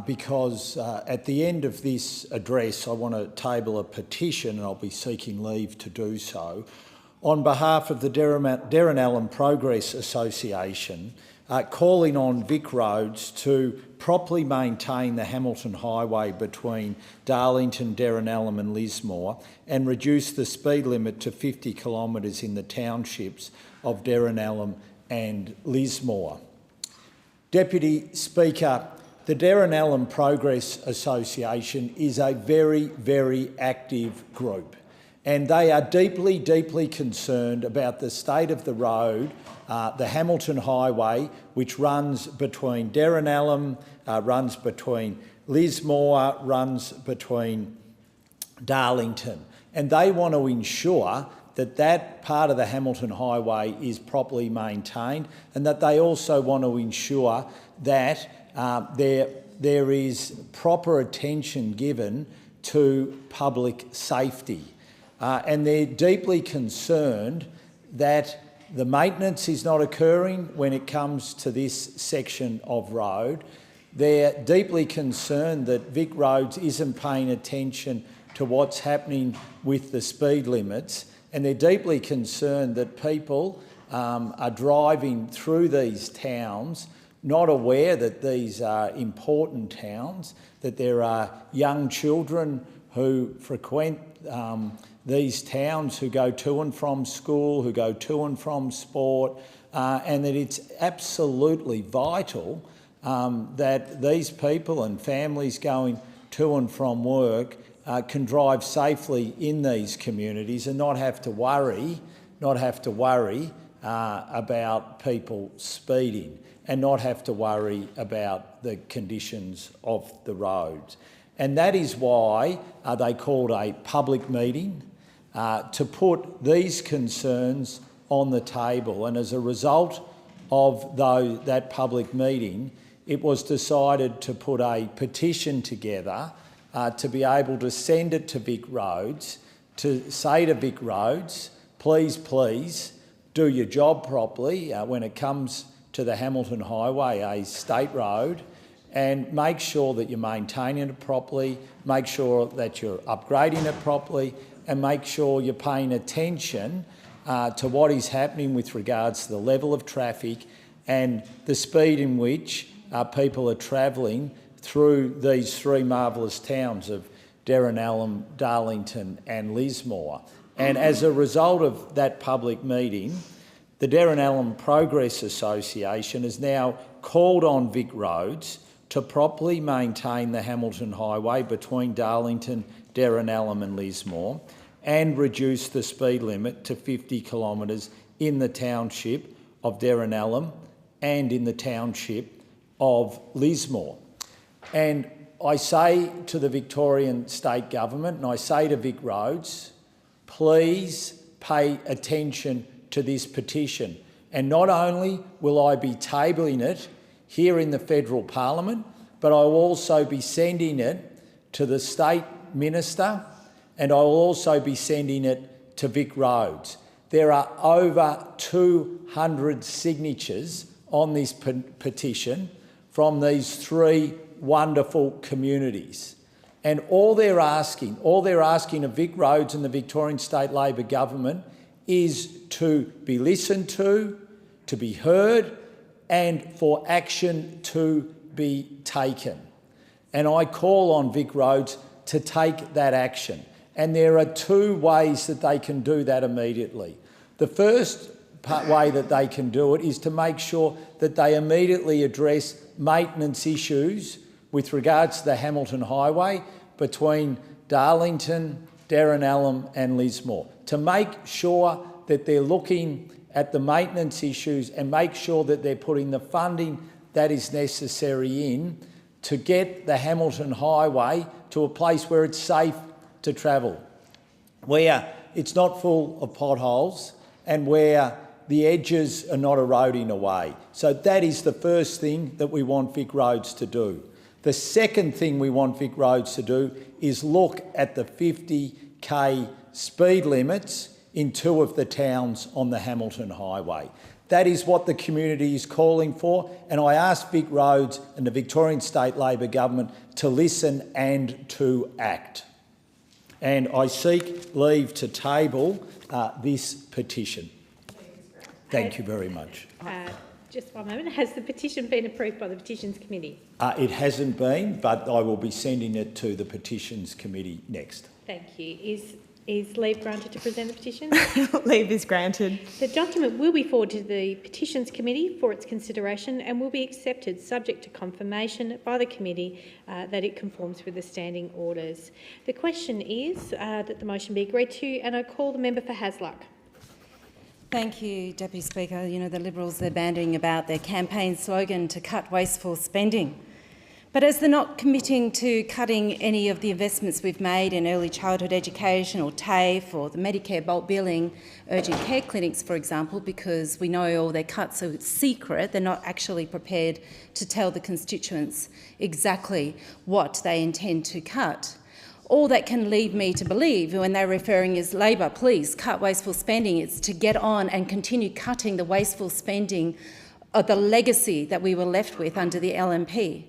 because at the end of this address I want to table a petition, and I'll be seeking leave to do so, on behalf of the Darren Progress Association, calling on Vic Roads to properly maintain the Hamilton Highway between Darlington, Darren and Lismore, and reduce the speed limit to 50 kilometres in the townships of Darren and Lismore. Deputy Speaker, the Darren Progress Association is a very, very active group. And they are deeply, deeply concerned about the state of the road, the Hamilton Highway, which runs between Derrinallum, runs between Lismore, runs between Darlington. And they want to ensure that that part of the Hamilton Highway is properly maintained, and that they also want to ensure that there is proper attention given to public safety. And they're deeply concerned that the maintenance is not occurring when it comes to this section of road. They're deeply concerned that Vic Roads isn't paying attention to what's happening with the speed limits, and they're deeply concerned that people are driving through these towns not aware that these are important towns, that there are young children who frequent these towns, who go to and from school, who go to and from sport, and that it's absolutely vital that these people and families going to and from work can drive safely in these communities and not have to worry about people speeding, and not have to worry about the conditions of the roads. And that is why they called a public meeting to put these concerns on the table. And as a result of that public meeting, it was decided to put a petition together to be able to send it to Vic Roads, to say to Vic Roads, please, please do your job properly when it comes to the Hamilton Highway, a state road, and make sure that you're maintaining it properly, make sure that you're upgrading it properly, and make sure you're paying attention to what is happening with regards to the level of traffic and the speed in which people are travelling through these three marvellous towns of Derrinallum, Darlington and Lismore. And as a result of that public meeting, the Derrinallum Progress Association has now called on Vic Roads to properly maintain the Hamilton Highway between Darlington, Derrinallum and Lismore, and reduce the speed limit to 50 kilometres in the township of Derrinallum and in the township of Lismore. And I say to the Victorian State Government, and I say to Vic Roads, please pay attention to this petition. And not only will I be tabling it here in the Federal Parliament, but I will also be sending it to the State Minister, and I will also be sending it to Vic Roads. There are over 200 signatures on this petition from these three wonderful communities. And all they're asking of Vic Roads and the Victorian State Labor Government is to be listened to be heard, and for action to be taken. And I call on Vic Roads to take that action. And there are two ways that they can do that immediately. The first way that they can do it is to make sure that they immediately address maintenance issues with regards to the Hamilton Highway between Darlington, Derrinallum and Lismore, to make sure that they're looking at the maintenance issues and make sure that they're putting the funding that is necessary in to get the Hamilton Highway to a place where it's safe to travel, where it's not full of potholes and where the edges are not eroding away. So that is the first thing that we want Vic Roads to do. The second thing we want Vic Roads to do is look at the 50k speed limits in two of the towns on the Hamilton Highway. That is what the community is calling for, and I ask Vic Roads and the Victorian State Labor Government to listen and to act. And I seek leave to table this petition. Thank you very much. Just one moment. Has the petition been approved by the Petitions Committee? It hasn't been, but I will be sending it to the Petitions Committee next. Thank you. Is Is leave granted to present the petition? Leave is granted. The document will be forwarded to the Petitions Committee for its consideration and will be accepted subject to confirmation by the committee that it conforms with the standing orders. The question is that the motion be agreed to, and I call the member for Hasluck. Thank you, Deputy Speaker. You know, the Liberals, they're bandying about their campaign slogan to cut wasteful spending. But as they're not committing to cutting any of the investments we've made in early childhood education or TAFE or the Medicare bulk billing, urgent care clinics, for example, because we know all their cuts are secret, they're not actually prepared to tell the constituents exactly what they intend to cut. All that can lead me to believe when they're referring is Labor, please cut wasteful spending, it's to get on and continue cutting the wasteful spending of the legacy that we were left with under the LNP.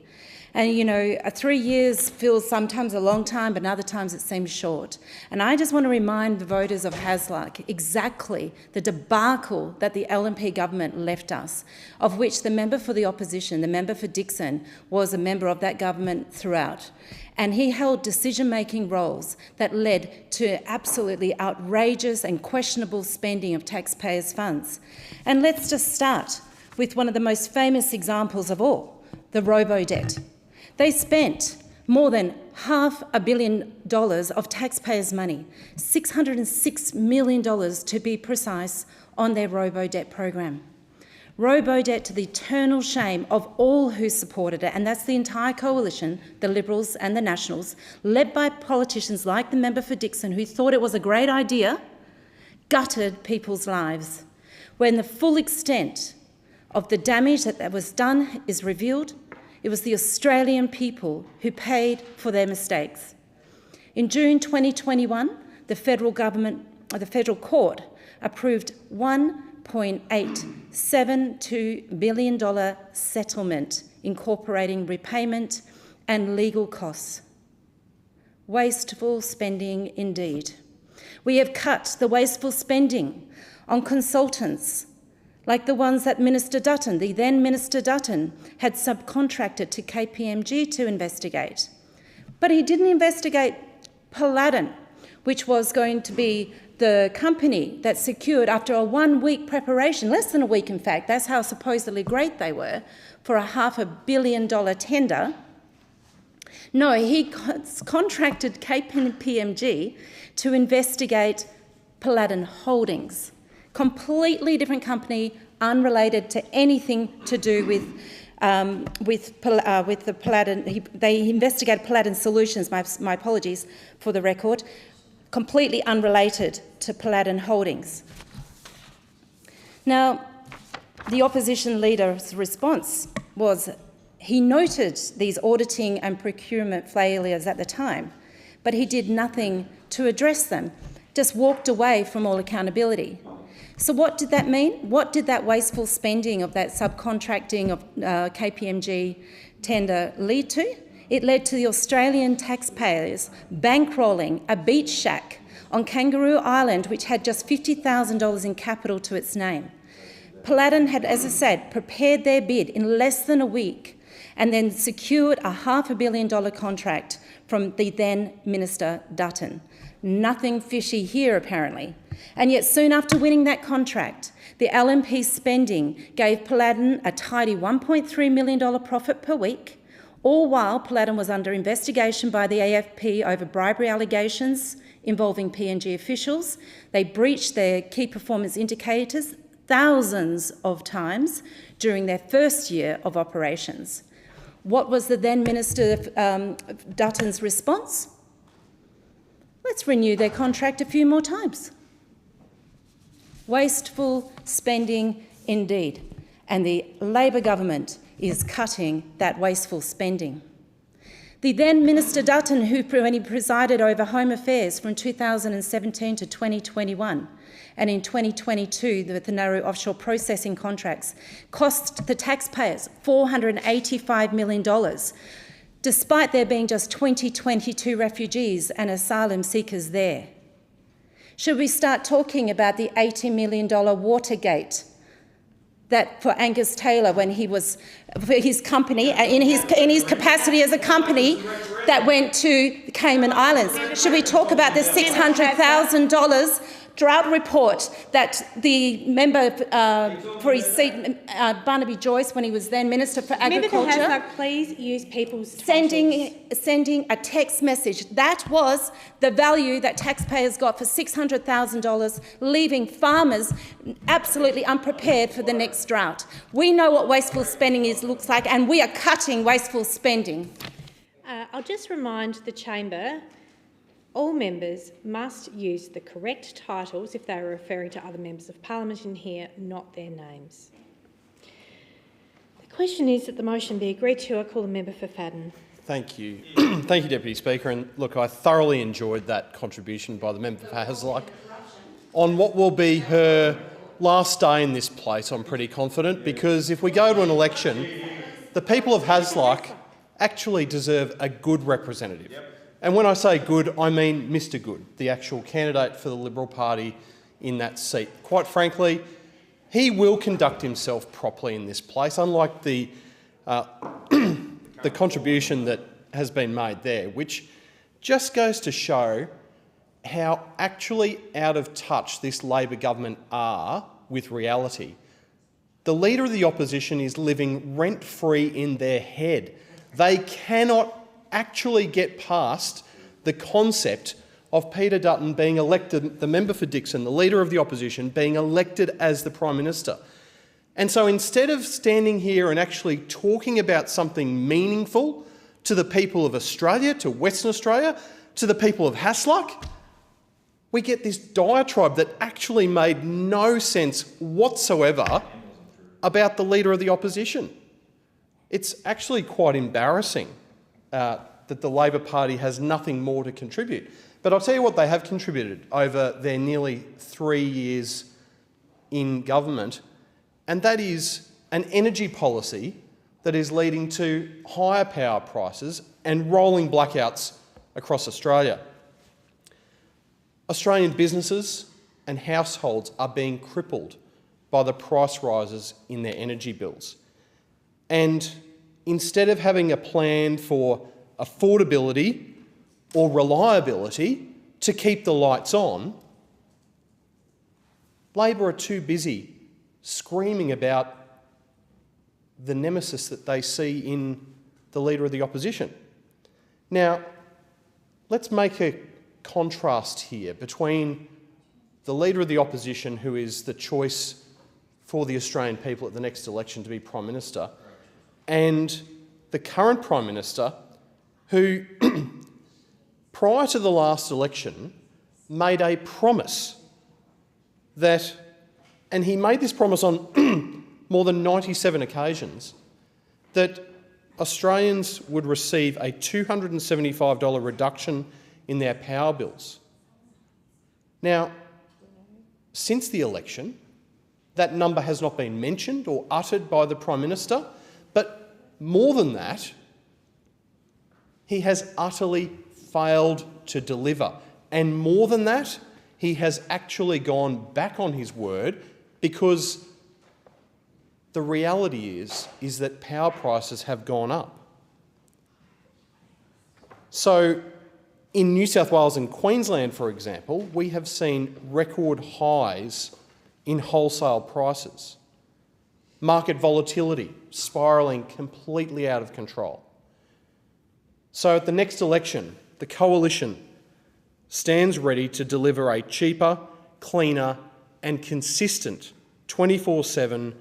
And, you know, 3 years feels sometimes a long time, but other times it seems short. And I just want to remind the voters of Hasluck exactly the debacle that the LNP government left us, of which the member for the opposition, the member for Dixon, was a member of that government throughout. And he held decision-making roles that led to absolutely outrageous and questionable spending of taxpayers' funds. And let's just start with one of the most famous examples of all, the robo-debt. They spent more than $500 million of taxpayers' money, $606 million to be precise, on their robo-debt program. Robo-debt to the eternal shame of all who supported it, and that's the entire coalition, the Liberals and the Nationals, led by politicians like the member for Dixon, who thought it was a great idea, gutted people's lives. When the full extent of the damage that was done is revealed, it was the Australian people who paid for their mistakes. In June 2021, the federal court approved $1.872 billion settlement incorporating repayment and legal costs. Wasteful spending indeed. We have cut the wasteful spending on consultants, like the ones that Minister Dutton, the then Minister Dutton, had subcontracted to KPMG to investigate. But he didn't investigate Paladin, which was going to be the company that secured, after a 1 week preparation, less than a week in fact, that's how supposedly great they were, for a $500 million tender. No, he contracted KPMG to investigate Paladin Holdings. Completely different company, unrelated to anything to do with the Paladin. They investigated Paladin Solutions, my apologies for the record, completely unrelated to Paladin Holdings. Now, the opposition leader's response was he noted these auditing and procurement failures at the time, but he did nothing to address them, just walked away from all accountability. So what did that mean? What did that wasteful spending of that subcontracting of KPMG tender lead to? It led to the Australian taxpayers bankrolling a beach shack on Kangaroo Island, which had just $50,000 in capital to its name. Paladin had, as I said, prepared their bid in less than a week and then secured a $500 million contract from the then Minister Dutton. Nothing fishy here, apparently. And yet soon after winning that contract, the LNP spending gave Paladin a tidy $1.3 million profit per week, all while Paladin was under investigation by the AFP over bribery allegations involving PNG officials. They breached their key performance indicators thousands of times during their first year of operations. What was the then Minister Dutton's response? Let's renew their contract a few more times. Wasteful spending indeed, and the Labor government is cutting that wasteful spending. The then Minister Dutton, when he presided over Home Affairs from 2017 to 2021, and in 2022 the Nauru offshore processing contracts, cost the taxpayers $485 million, despite there being just 2022 refugees and asylum seekers there. Should we start talking about the $80 million Watergate that for Angus Taylor when he was for his company in his capacity as a company that went to the Cayman Islands? Should we talk about the $600,000 drought report that the member for his seat, Barnaby Joyce, when he was then Minister for Agriculture, Member please use people's sending a text message. That was the value that taxpayers got for $600,000, leaving farmers absolutely unprepared for the next drought. We know what wasteful spending looks like, and we are cutting wasteful spending. I'll just remind the chamber, all members must use the correct titles if they are referring to other members of parliament in here, not their names. The question is that the motion be agreed to. I call the member for Fadden. Thank you. Thank you, Deputy Speaker. And look, I thoroughly enjoyed that contribution by the member for Hasluck on what will be her last day in this place, I'm pretty confident, because if we go to an election, the people of Hasluck actually deserve a good representative. And when I say good, I mean Mr Good, the actual candidate for the Liberal Party in that seat. Quite frankly, he will conduct himself properly in this place, unlike the contribution that has been made there, which just goes to show how actually out of touch this Labor government are with reality. The Leader of the Opposition is living rent-free in their head. They cannot actually get past the concept of Peter Dutton being elected, the member for Dixon, the Leader of the Opposition, being elected as the Prime Minister. And so instead of standing here and actually talking about something meaningful to the people of Australia, to Western Australia, to the people of Hasluck, we get this diatribe that actually made no sense whatsoever about the Leader of the Opposition. It's actually quite embarrassing that the Labor Party has nothing more to contribute. But I'll tell you what they have contributed over their nearly 3 years in government, and that is an energy policy that is leading to higher power prices and rolling blackouts across Australia. Australian businesses and households are being crippled by the price rises in their energy bills. And instead of having a plan for affordability or reliability to keep the lights on, Labor are too busy screaming about the nemesis that they see in the Leader of the Opposition. Now, let's make a contrast here between the Leader of the Opposition, who is the choice for the Australian people at the next election to be Prime Minister, and the current Prime Minister, who prior to the last election made a promise that, and he made this promise on more than 97 occasions, that Australians would receive a $275 reduction in their power bills. Now, since the election, that number has not been mentioned or uttered by the Prime Minister, but more than that, he has utterly failed to deliver. And more than that, he has actually gone back on his word, because the reality is that power prices have gone up. So in New South Wales and Queensland, for example, we have seen record highs in wholesale prices. Market volatility spiralling completely out of control. So at the next election, the Coalition stands ready to deliver a cheaper, cleaner and consistent 24/7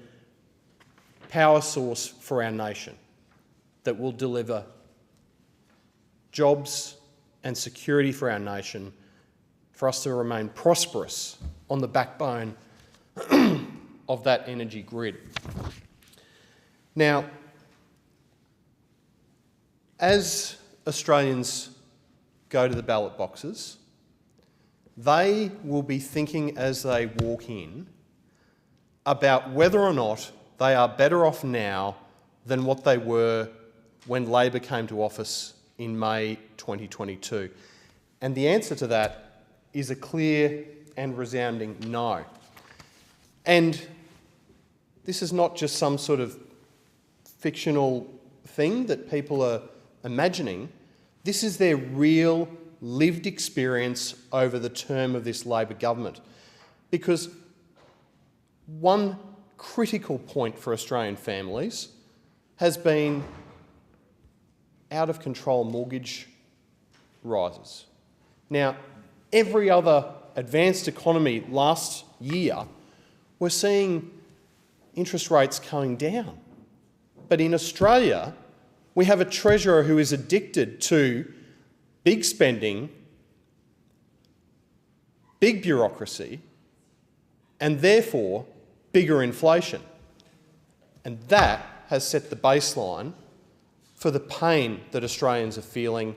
power source for our nation that will deliver jobs and security for our nation, for us to remain prosperous on the backbone of that energy grid. Now, as Australians go to the ballot boxes, they will be thinking as they walk in about whether or not they are better off now than what they were when Labor came to office in May 2022. And the answer to that is a clear and resounding no. And This is not just some sort of fictional thing that people are imagining. This is their real lived experience over the term of this Labor government. Because one critical point for Australian families has been out of control mortgage rises. Now, every other advanced economy last year, we're seeing interest rates coming down. But in Australia, we have a Treasurer who is addicted to big spending, big bureaucracy, and therefore bigger inflation. And that has set the baseline for the pain that Australians are feeling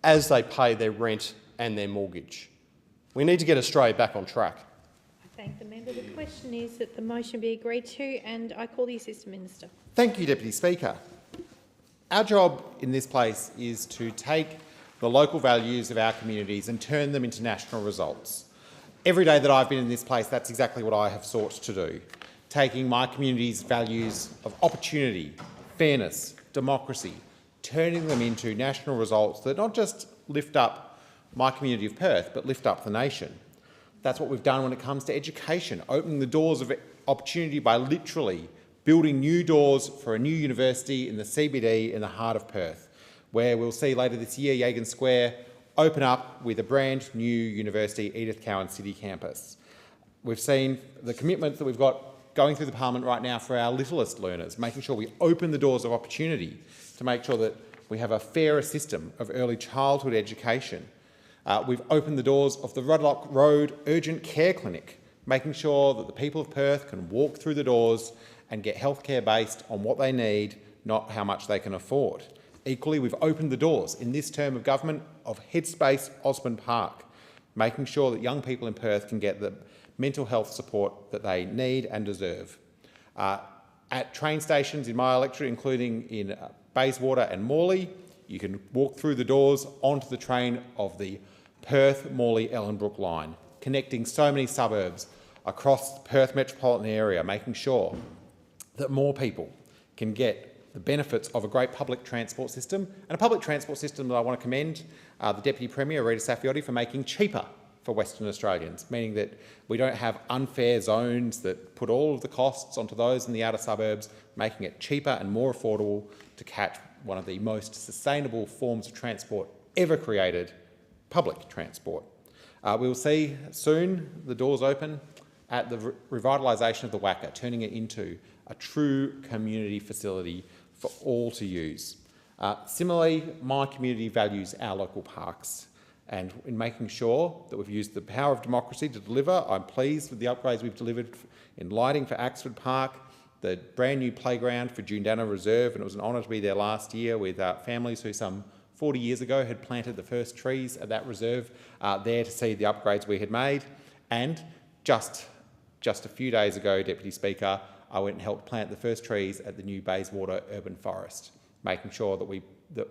as they pay their rent and their mortgage. We need to get Australia back on track. I thank the member. The question is that the motion be agreed to, and I call the Assistant Minister. Thank you, Deputy Speaker. Our job in this place is to take the local values of our communities and turn them into national results. Every day that I've been in this place, that's exactly what I have sought to do, taking my community's values of opportunity, fairness, democracy, turning them into national results that not just lift up my community of Perth, but lift up the nation. That's what we've done when it comes to education, opening the doors of opportunity by literally building new doors for a new university in the CBD in the heart of Perth, where we'll see later this year Yagan Square open up with a brand new university, Edith Cowan City campus. We've seen the commitment that we've got going through the Parliament right now for our littlest learners, making sure we open the doors of opportunity to make sure that we have a fairer system of early childhood education. We've opened the doors of the Rudlock Road Urgent Care Clinic, making sure that the people of Perth can walk through the doors and get healthcare based on what they need, not how much they can afford. Equally, we've opened the doors in this term of government of Headspace Osborne Park, making sure that young people in Perth can get the mental health support that they need and deserve. At train stations in my electorate, including in Bayswater and Morley, you can walk through the doors onto the train of the Perth-Morley-Ellenbrook line, connecting so many suburbs across the Perth metropolitan area, making sure that more people can get the benefits of a great public transport system, and a public transport system that I want to commend the Deputy Premier, Rita Saffioti, for making cheaper for Western Australians, meaning that we don't have unfair zones that put all of the costs onto those in the outer suburbs, making it cheaper and more affordable to catch one of the most sustainable forms of transport ever created, public transport. We will see soon the doors open at the revitalisation of the Wacker, turning it into a true community facility for all to use. Similarly, my community values our local parks, and in making sure that we've used the power of democracy to deliver, I'm pleased with the upgrades we've delivered in lighting for Axford Park, the brand new playground for Jundana Reserve, and it was an honour to be there last year with families who some 40 years ago had planted the first trees at that reserve there to see the upgrades we had made. And just a few days ago, Deputy Speaker, I went and helped plant the first trees at the new Bayswater Urban Forest, making sure that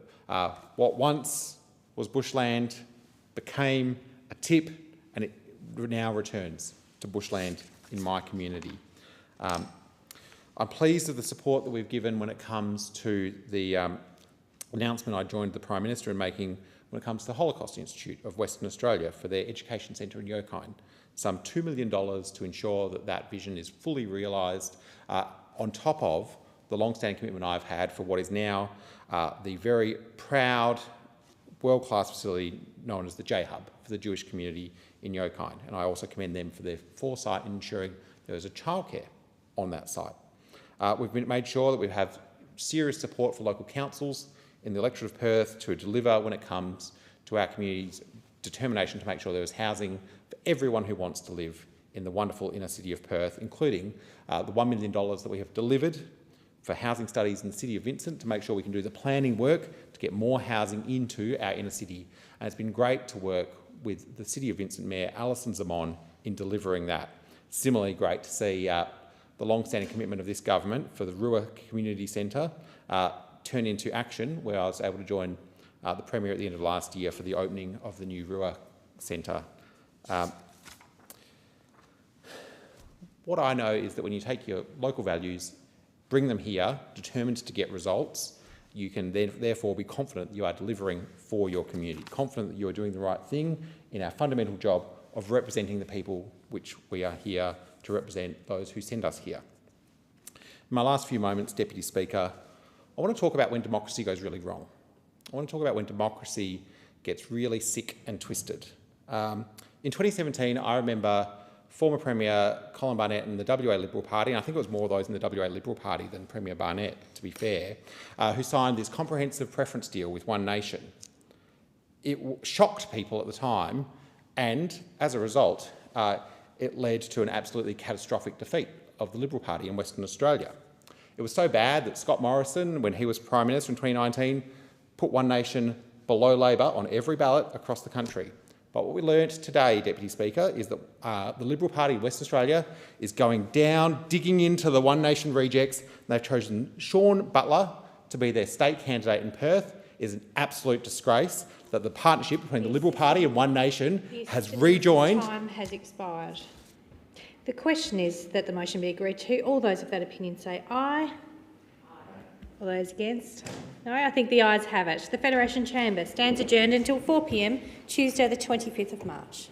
what once was bushland became a tip, and it now returns to bushland in my community. I'm pleased with the support that we've given when it comes to the announcement I joined the Prime Minister in making when it comes to the Holocaust Institute of Western Australia for their education centre in Yokine. Some $2 million to ensure that that vision is fully realised, on top of the long-standing commitment I've had for what is now the very proud world-class facility known as the J-Hub for the Jewish community in Yokine. And I also commend them for their foresight in ensuring there is a childcare on that site. We've made sure that we have serious support for local councils in the electorate of Perth to deliver when it comes to our community's determination to make sure there is housing for everyone who wants to live in the wonderful inner city of Perth, including the $1 million that we have delivered for housing studies in the city of Vincent to make sure we can do the planning work to get more housing into our inner city. And it's been great to work with the City of Vincent Mayor Alison Zamon in delivering that. Similarly great to see the long-standing commitment of this government for the Rua Community Centre turn into action, where I was able to join the Premier at the end of last year for the opening of the new Rua Centre. What I know is that when you take your local values, bring them here, determined to get results, you can then therefore be confident that you are delivering for your community, confident that you are doing the right thing in our fundamental job of representing the people which we are here to represent, those who send us here. In my last few moments, Deputy Speaker, I want to talk about when democracy goes really wrong. I want to talk about when democracy gets really sick and twisted. In 2017, I remember former Premier Colin Barnett and the WA Liberal Party, and I think it was more of those in the WA Liberal Party than Premier Barnett, to be fair, who signed this comprehensive preference deal with One Nation. It shocked people at the time, and as a result, it led to an absolutely catastrophic defeat of the Liberal Party in Western Australia. It was so bad that Scott Morrison, when he was Prime Minister in 2019, put One Nation below Labor on every ballot across the country. But what we learnt today, Deputy Speaker, is that the Liberal Party of Western Australia is going down, digging into the One Nation rejects. They've chosen Sean Butler to be their state candidate in Perth. It is an absolute disgrace that the partnership between the Liberal Party and One Nation has rejoined. Time has expired. The question is that the motion be agreed to. All those of that opinion say aye. All those against? No, I think the ayes have it. The Federation Chamber stands adjourned until 4 p.m, Tuesday the 25th of March.